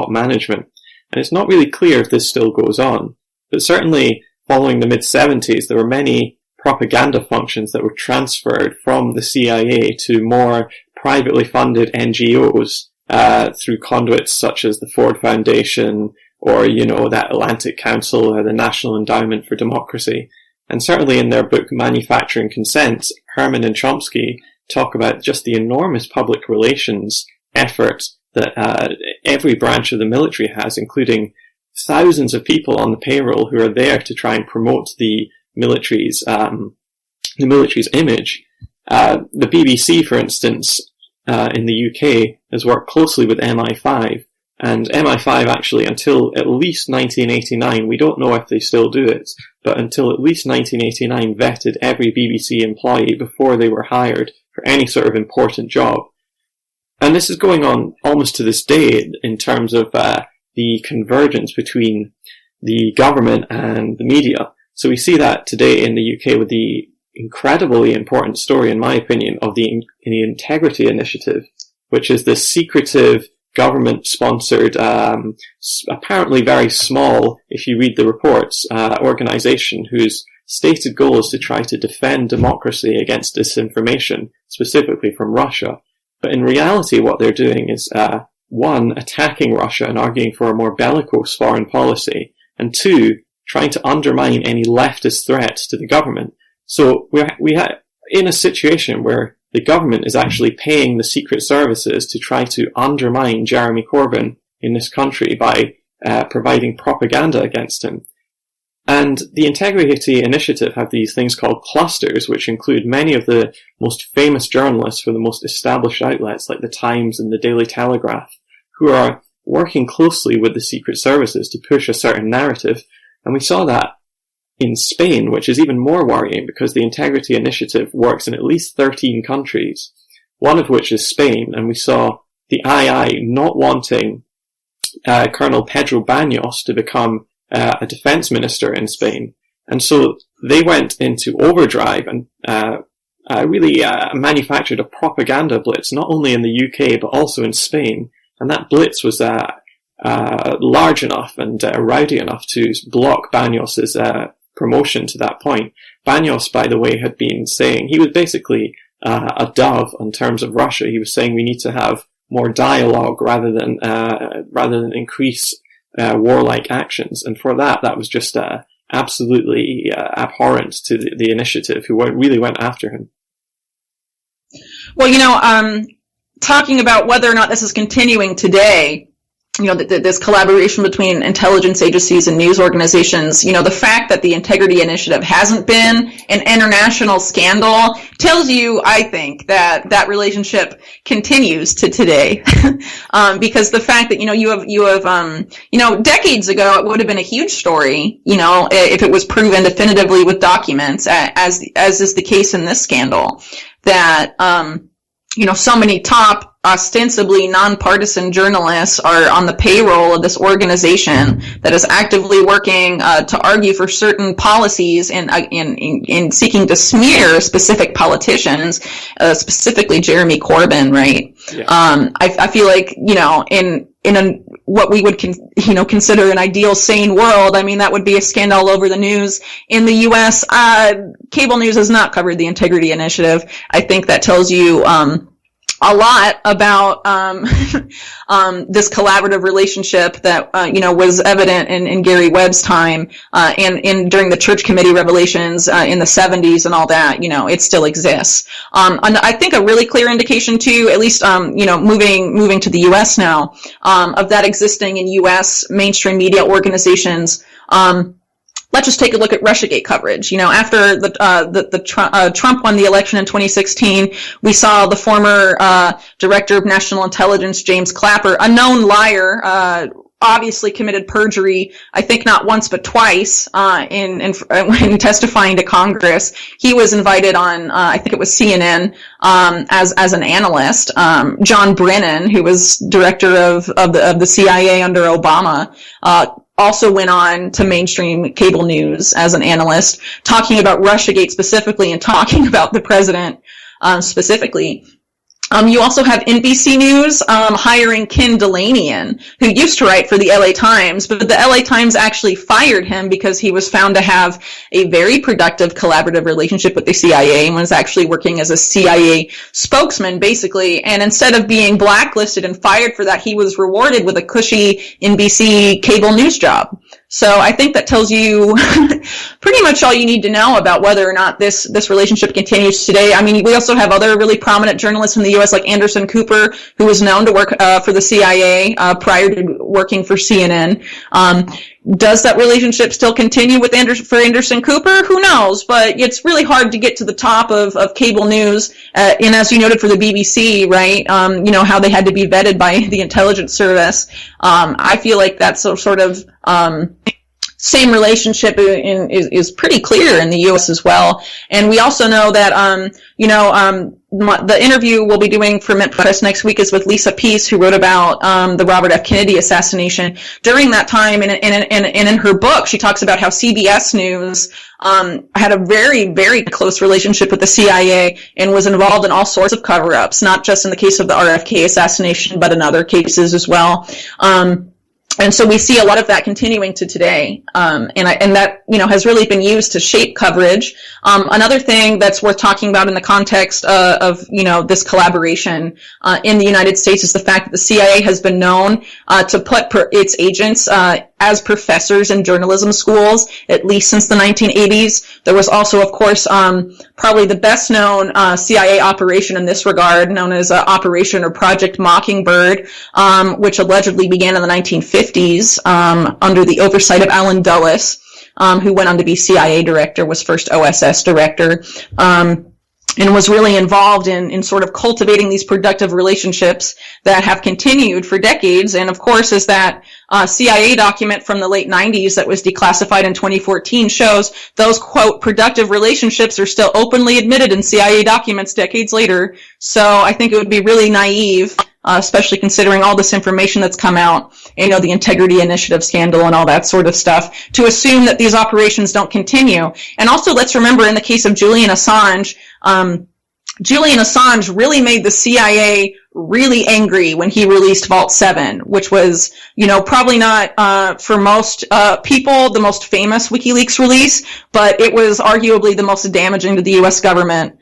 management. And it's not really clear if this still goes on, but certainly following the mid-70s, there were many propaganda functions that were transferred from the CIA to more privately funded NGOs through conduits such as the Ford Foundation or, that Atlantic Council or the National Endowment for Democracy. And certainly in their book Manufacturing Consent, Herman and Chomsky talk about just the enormous public relations effort that every branch of the military has, including thousands of people on the payroll who are there to try and promote the military's image. The BBC, for instance, in the UK, has worked closely with MI5, and MI5 actually, until at least 1989, we don't know if they still do it, but until at least 1989 vetted every BBC employee before they were hired for any sort of important job. And this is going on almost to this day in terms of the convergence between the government and the media. So we see that today in the UK with the incredibly important story, in my opinion, of the Integrity Initiative, which is this secretive government-sponsored, apparently very small, if you read the reports, organization whose stated goal is to try to defend democracy against disinformation, specifically from Russia. But in reality, what they're doing is, one, attacking Russia and arguing for a more bellicose foreign policy, and two, trying to undermine any leftist threats to the government. So we are in a situation where the government is actually paying the secret services to try to undermine Jeremy Corbyn in this country by providing propaganda against him. And the Integrity Initiative have these things called clusters, which include many of the most famous journalists for the most established outlets like the Times and the Daily Telegraph, who are working closely with the secret services to push a certain narrative. And we saw that in Spain, which is even more worrying because the Integrity Initiative works in at least 13 countries, one of which is Spain, and we saw the II not wanting Colonel Pedro Baños to become a defense minister in Spain. And so they went into overdrive and really manufactured a propaganda blitz, not only in the UK but also in Spain. And that blitz was large enough and rowdy enough to block Baños's promotion to that point. Baños, by the way, had been saying, he was basically a dove in terms of Russia. He was saying we need to have more dialogue rather than increase warlike actions. And for that was just absolutely abhorrent to the initiative, who really went after him. Well, talking about whether or not this is continuing today, this collaboration between intelligence agencies and news organizations, the fact that the Integrity Initiative hasn't been an international scandal tells you, I think, that relationship continues to today. Because the fact that, you have decades ago, it would have been a huge story, if it was proven definitively with documents, as is the case in this scandal, that, so many top, ostensibly nonpartisan journalists are on the payroll of this organization that is actively working to argue for certain policies and in seeking to smear specific politicians, specifically Jeremy Corbyn, right? Yeah. I feel like, in what we would consider an ideal sane world, that would be a scandal all over the news. In the U.S., cable news has not covered the Integrity Initiative. I think that tells you a lot about this collaborative relationship that was evident in Gary Webb's time and during the Church Committee revelations in the 70s and all that. It still exists. And I think a really clear indication too, at least moving to the U.S. now, of that existing in U.S. mainstream media organizations. Let's just take a look at Russiagate coverage. After Trump won the election in 2016, we saw the former Director of National Intelligence, James Clapper, a known liar, obviously committed perjury, I think not once but twice, when testifying to Congress. He was invited on, I think it was CNN, as an analyst. John Brennan, who was director of the CIA under Obama, also went on to mainstream cable news as an analyst, talking about Russiagate specifically and talking about the president specifically. You also have NBC News hiring Ken Delanian, who used to write for the LA Times, but the LA Times actually fired him because he was found to have a very productive collaborative relationship with the CIA and was actually working as a CIA spokesman, basically. And instead of being blacklisted and fired for that, he was rewarded with a cushy NBC cable news job. So I think that tells you pretty much all you need to know about whether or not this relationship continues today. We also have other really prominent journalists in the U.S. like Anderson Cooper, who was known to work for the CIA prior to working for CNN. Does that relationship still continue with Anderson Cooper? Who knows? But it's really hard to get to the top of cable news. And as you noted for the BBC, right? How they had to be vetted by the intelligence service. I feel like that's sort of same relationship is pretty clear in the U.S. as well. And we also know that, the interview we'll be doing for Mint Press next week is with Lisa Peace, who wrote about the Robert F. Kennedy assassination. During that time, and in her book, she talks about how CBS News had a very, very close relationship with the CIA and was involved in all sorts of cover-ups, not just in the case of the RFK assassination, but in other cases as well. And so we see a lot of that continuing to today, and that has really been used to shape coverage. Another thing that's worth talking about in the context of this collaboration in the United States is the fact that the CIA has been known to put its agents as professors in journalism schools, at least since the 1980s. There was also, of course, probably the best known CIA operation in this regard, known as Operation or Project Mockingbird, which allegedly began in the 1950s under the oversight of Allen Dulles, who went on to be CIA director, was first OSS director. and was really involved in sort of cultivating these productive relationships that have continued for decades. And of course, as that CIA document from the late 90s that was declassified in 2014 shows, those, quote, productive relationships are still openly admitted in CIA documents decades later. So I think it would be really naive, especially considering all this information that's come out, the Integrity Initiative scandal and all that sort of stuff, to assume that these operations don't continue. And also, let's remember, in the case of Julian Assange really made the CIA really angry when he released Vault 7, which was, probably not for most people the most famous WikiLeaks release, but it was arguably the most damaging to the U.S. government,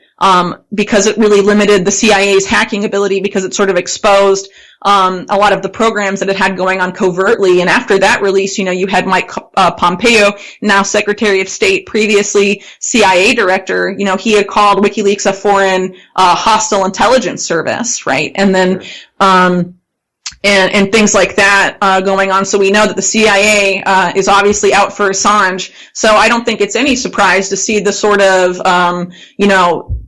because it really limited the CIA's hacking ability, because it sort of exposed a lot of the programs that it had going on covertly. And after that release, you had Mike Pompeo, now Secretary of State, previously CIA director. He had called WikiLeaks a foreign hostile intelligence service, right? And then and things like that going on. So we know that the CIA is obviously out for Assange. So I don't think it's any surprise to see the sort of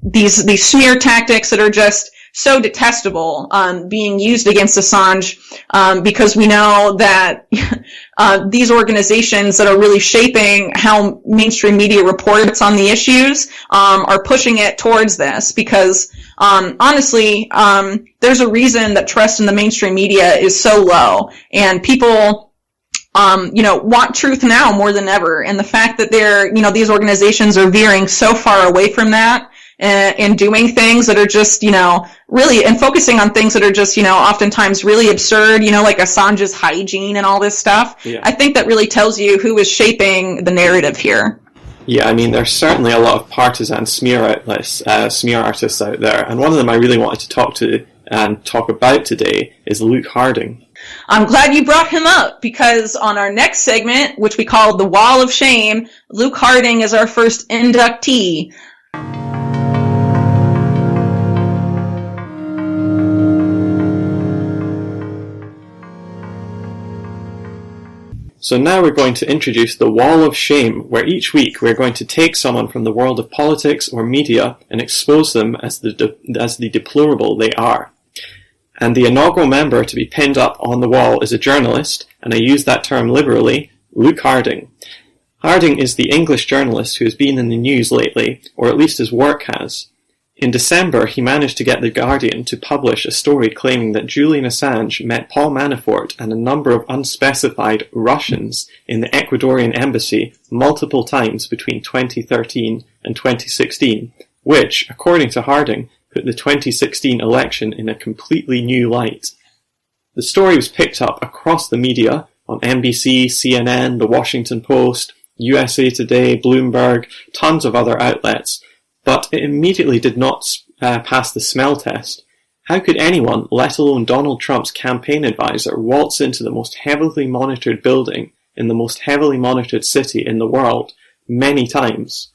these smear tactics that are just so detestable being used against Assange, because we know that these organizations that are really shaping how mainstream media reports on the issues are pushing it towards this, because honestly, there's a reason that trust in the mainstream media is so low, and people want truth now more than ever. And the fact that these organizations are veering so far away from that and doing things that are just, really, and focusing on things that are just, oftentimes really absurd, like Assange's hygiene and all this stuff. Yeah. I think that really tells you who is shaping the narrative here. Yeah, there's certainly a lot of partisan smear outlets, smear artists out there, and one of them I really wanted to talk about today is Luke Harding. I'm glad you brought him up, because on our next segment, which we call The Wall of Shame, Luke Harding is our first inductee. So now we're going to introduce the Wall of Shame, where each week we're going to take someone from the world of politics or media and expose them as the deplorable they are. And the inaugural member to be pinned up on the wall is a journalist, and I use that term liberally, Luke Harding. Harding is the English journalist who has been in the news lately, or at least his work has. In December, he managed to get The Guardian to publish a story claiming that Julian Assange met Paul Manafort and a number of unspecified Russians in the Ecuadorian embassy multiple times between 2013 and 2016, which, according to Harding, put the 2016 election in a completely new light. The story was picked up across the media on NBC, CNN, The Washington Post, USA Today, Bloomberg, tons of other outlets, but it immediately did not pass the smell test. How could anyone, let alone Donald Trump's campaign advisor, waltz into the most heavily monitored building in the most heavily monitored city in the world many times?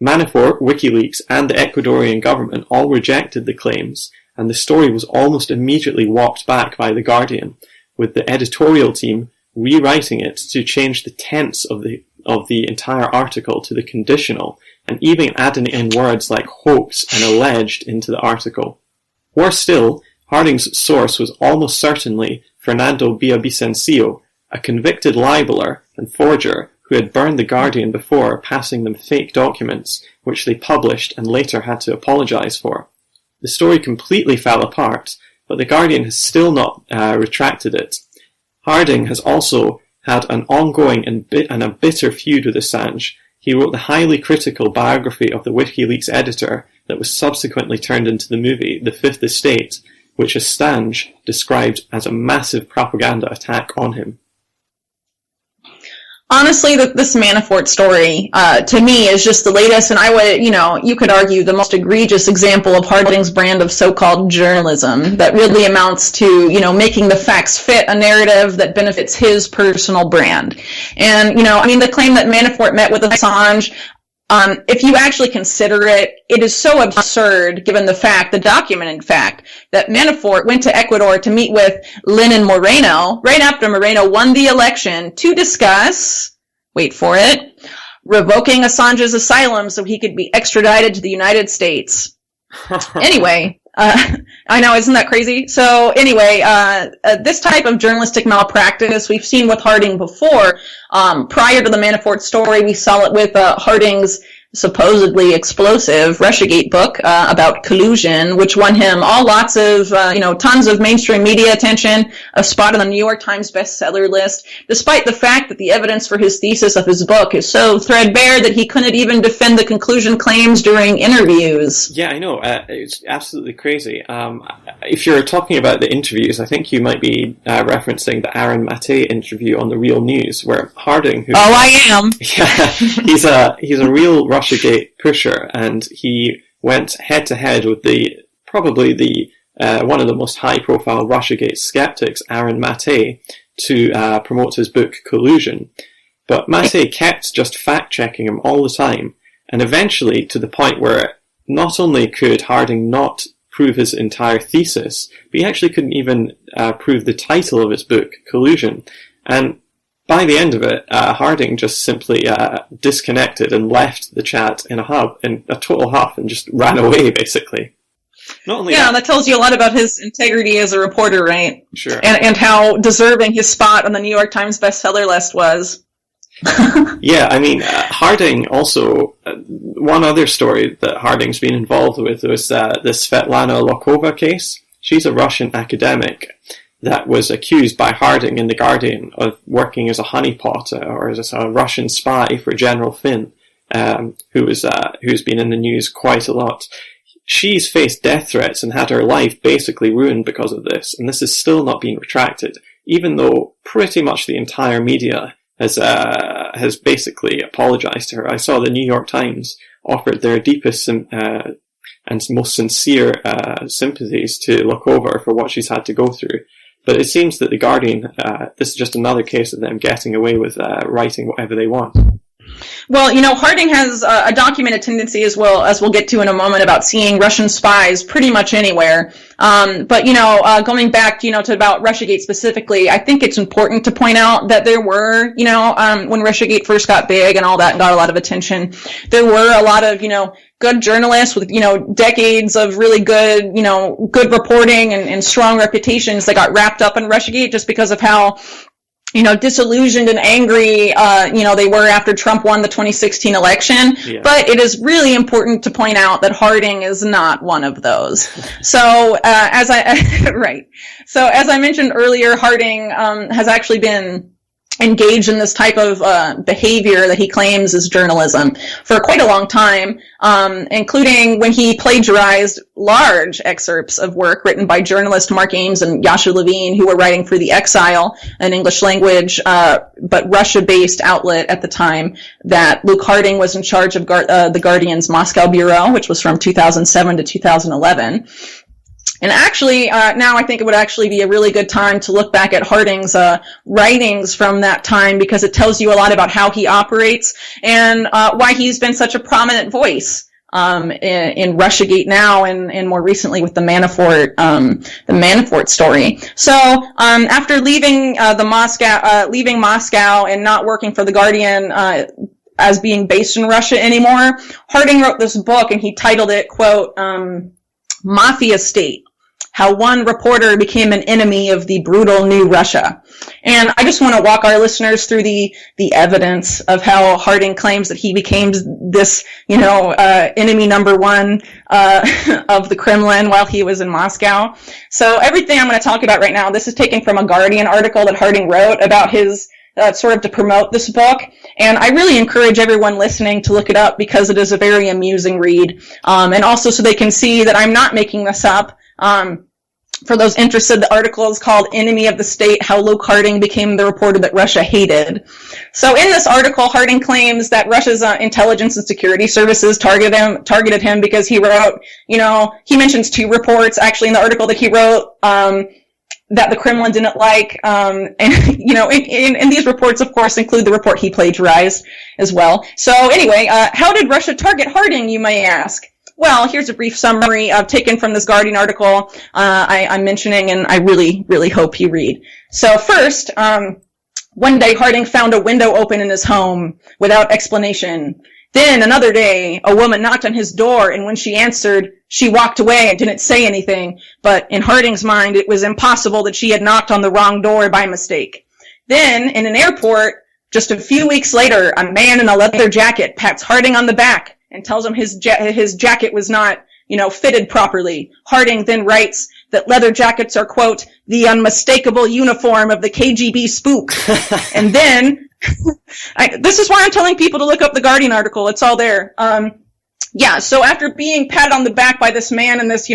Manafort, WikiLeaks, and the Ecuadorian government all rejected the claims, and the story was almost immediately walked back by The Guardian, with the editorial team rewriting it to change the tense of the entire article to the conditional, and even adding in words like hoax and alleged into the article. Worse still, Harding's source was almost certainly Fernando Villavicencio, a convicted libeller and forger who had burned The Guardian before, passing them fake documents, which they published and later had to apologise for. The story completely fell apart, but The Guardian has still not retracted it. Harding has also had an ongoing and a bitter feud with Assange. He wrote the highly critical biography of the WikiLeaks editor that was subsequently turned into the movie The Fifth Estate, which Assange described as a massive propaganda attack on him. Honestly, this Manafort story, to me, is just the latest, and I would, you could argue the most egregious example of Harding's brand of so-called journalism that really amounts to, making the facts fit a narrative that benefits his personal brand. And, the claim that Manafort met with Assange, if you actually consider it, it is so absurd given the documented fact, that Manafort went to Ecuador to meet with Lenin Moreno right after Moreno won the election to discuss, wait for it, revoking Assange's asylum so he could be extradited to the United States. Anyway, I know, isn't that crazy? So anyway, this type of journalistic malpractice we've seen with Harding before. Prior to the Manafort story, we saw it with Harding's supposedly explosive Russiagate book about collusion, which won him lots of, tons of mainstream media attention, a spot on the New York Times bestseller list, despite the fact that the evidence for his thesis of his book is so threadbare that he couldn't even defend the conclusion claims during interviews. Yeah, I know. It's absolutely crazy. If you're talking about the interviews, I think you might be referencing the Aaron Maté interview on The Real News, where Harding, I am. Yeah, he's a real Russiagate pusher, and he went head to head with probably one of the most high profile Russiagate skeptics, Aaron Maté, to promote his book Collusion. But Maté kept just fact checking him all the time, and eventually to the point where not only could Harding not prove his entire thesis, but he actually couldn't even prove the title of his book, Collusion. And by the end of it, Harding just simply disconnected and left the chat in a total huff, and just ran away, basically. Not only that tells you a lot about his integrity as a reporter, right? Sure. And how deserving his spot on the New York Times bestseller list was. Yeah, I mean, Harding also, one other story that Harding's been involved with was the Svetlana Lokova case. She's a Russian academic that was accused by Harding in The Guardian of working as a honeypotter or as a Russian spy for General Finn, who's been in the news quite a lot. She's faced death threats and had her life basically ruined because of this, and this has still not been retracted, even though pretty much the entire media has basically apologized to her. I saw the New York Times offered their deepest and most sincere sympathies to Lokova for what she's had to go through. But it seems that The Guardian, this is just another case of them getting away with writing whatever they want. Well, Harding has a documented tendency, as we'll get to in a moment, about seeing Russian spies pretty much anywhere. But going back, to about Russiagate specifically, I think it's important to point out that there were, when Russiagate first got big and all that got a lot of attention, there were a lot of, good journalists with, decades of really good, good reporting and strong reputations that got wrapped up in Russiagate just because of how, disillusioned and angry, they were after Trump won the 2016 election. Yeah. But it is really important to point out that Harding is not one of those. So, as I mentioned earlier, Harding, has actually been engaged in this type of behavior that he claims is journalism for quite a long time, including when he plagiarized large excerpts of work written by journalist Mark Ames and Yasha Levine, who were writing for The Exile, an English language but Russia-based outlet at the time that Luke Harding was in charge of The Guardian's Moscow bureau, which was from 2007 to 2011. And actually, now I think it would actually be a really good time to look back at Harding's writings from that time, because it tells you a lot about how he operates and why he's been such a prominent voice in Russiagate now, and more recently with the Manafort story. So after leaving Moscow and not working for The Guardian as being based in Russia anymore, Harding wrote this book, and he titled it, quote, Mafia State, How One Reporter Became an Enemy of the Brutal New Russia. And I just want to walk our listeners through the evidence of how Harding claims that he became this, enemy number one of the Kremlin while he was in Moscow. So everything I'm going to talk about right now, this is taken from a Guardian article that Harding wrote about his sort of to promote this book. And I really encourage everyone listening to look it up, because it is a very amusing read. And also so they can see that I'm not making this up. For those interested, the article is called Enemy of the State, How Luke Harding Became the Reporter That Russia Hated. So in this article, Harding claims that Russia's intelligence and security services targeted him because he wrote, he mentions two reports actually in the article that he wrote, that the Kremlin didn't like, and these reports, of course, include the report he plagiarized as well. So anyway, how did Russia target Harding, you may ask? Well, here's a brief summary taken from this Guardian article I'm mentioning, and I really, really hope you read. So first, one day Harding found a window open in his home without explanation. Then another day, a woman knocked on his door, and when she answered, she walked away and didn't say anything. But in Harding's mind, it was impossible that she had knocked on the wrong door by mistake. Then, in an airport, just a few weeks later, a man in a leather jacket pats Harding on the back and tells him his jacket was not, fitted properly. Harding then writes that leather jackets are, quote, the unmistakable uniform of the KGB spook. And then, this is why I'm telling people to look up the Guardian article. It's all there. So after being patted on the back by this man in this,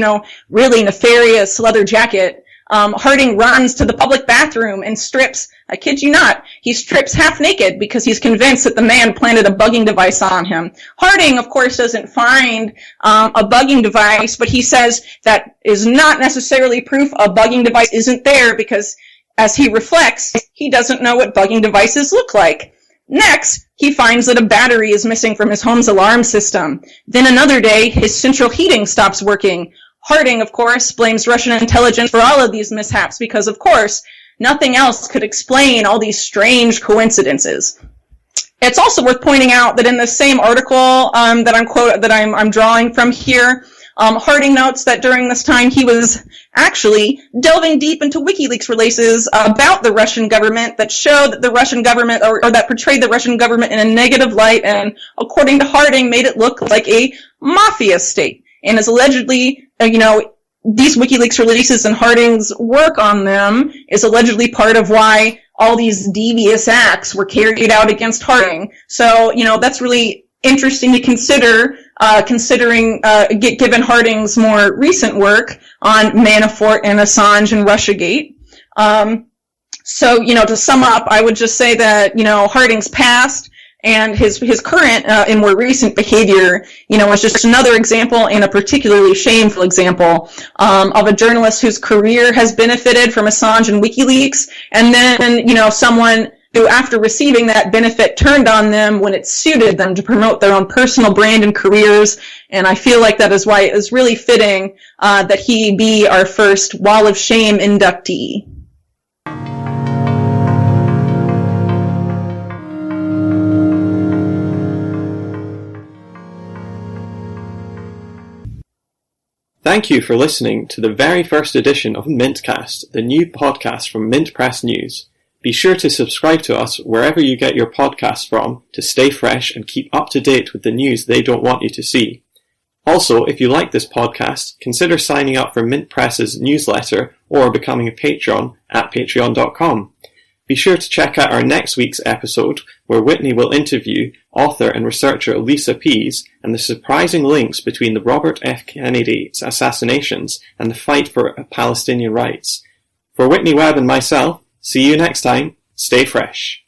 really nefarious leather jacket, Harding runs to the public bathroom and strips, I kid you not, he strips half naked because he's convinced that the man planted a bugging device on him. Harding, of course, doesn't find a bugging device, but he says that is not necessarily proof a bugging device isn't there because, as he reflects, he doesn't know what bugging devices look like. Next, he finds that a battery is missing from his home's alarm system. Then another day, his central heating stops working. Harding, of course, blames Russian intelligence for all of these mishaps because, of course, nothing else could explain all these strange coincidences. It's also worth pointing out that in the same article that I'm drawing from here, Harding notes that during this time he was actually delving deep into WikiLeaks releases about the Russian government that showed that the Russian government or that portrayed the Russian government in a negative light and, according to Harding, made it look like a mafia state. And is allegedly, these WikiLeaks releases and Harding's work on them is allegedly part of why all these devious acts were carried out against Harding. So, that's really interesting to consider, given Harding's more recent work on Manafort and Assange and Russiagate. To sum up, I would just say that, Harding's past and his current and more recent behavior, is just another example, and a particularly shameful example, of a journalist whose career has benefited from Assange and WikiLeaks, and then, someone who, after receiving that benefit, turned on them when it suited them to promote their own personal brand and careers. And I feel like that is why it is really fitting that he be our first Wall of Shame inductee. Thank you for listening to the very first edition of Mintcast, the new podcast from Mint Press News. Be sure to subscribe to us wherever you get your podcasts from to stay fresh and keep up to date with the news they don't want you to see. Also, if you like this podcast, consider signing up for Mint Press's newsletter or becoming a patron at patreon.com. Be sure to check out our next week's episode, where Whitney will interview author and researcher Lisa Pease and the surprising links between the Robert F. Kennedy assassinations and the fight for Palestinian rights. For Whitney, Webb and myself, see you next time. Stay fresh.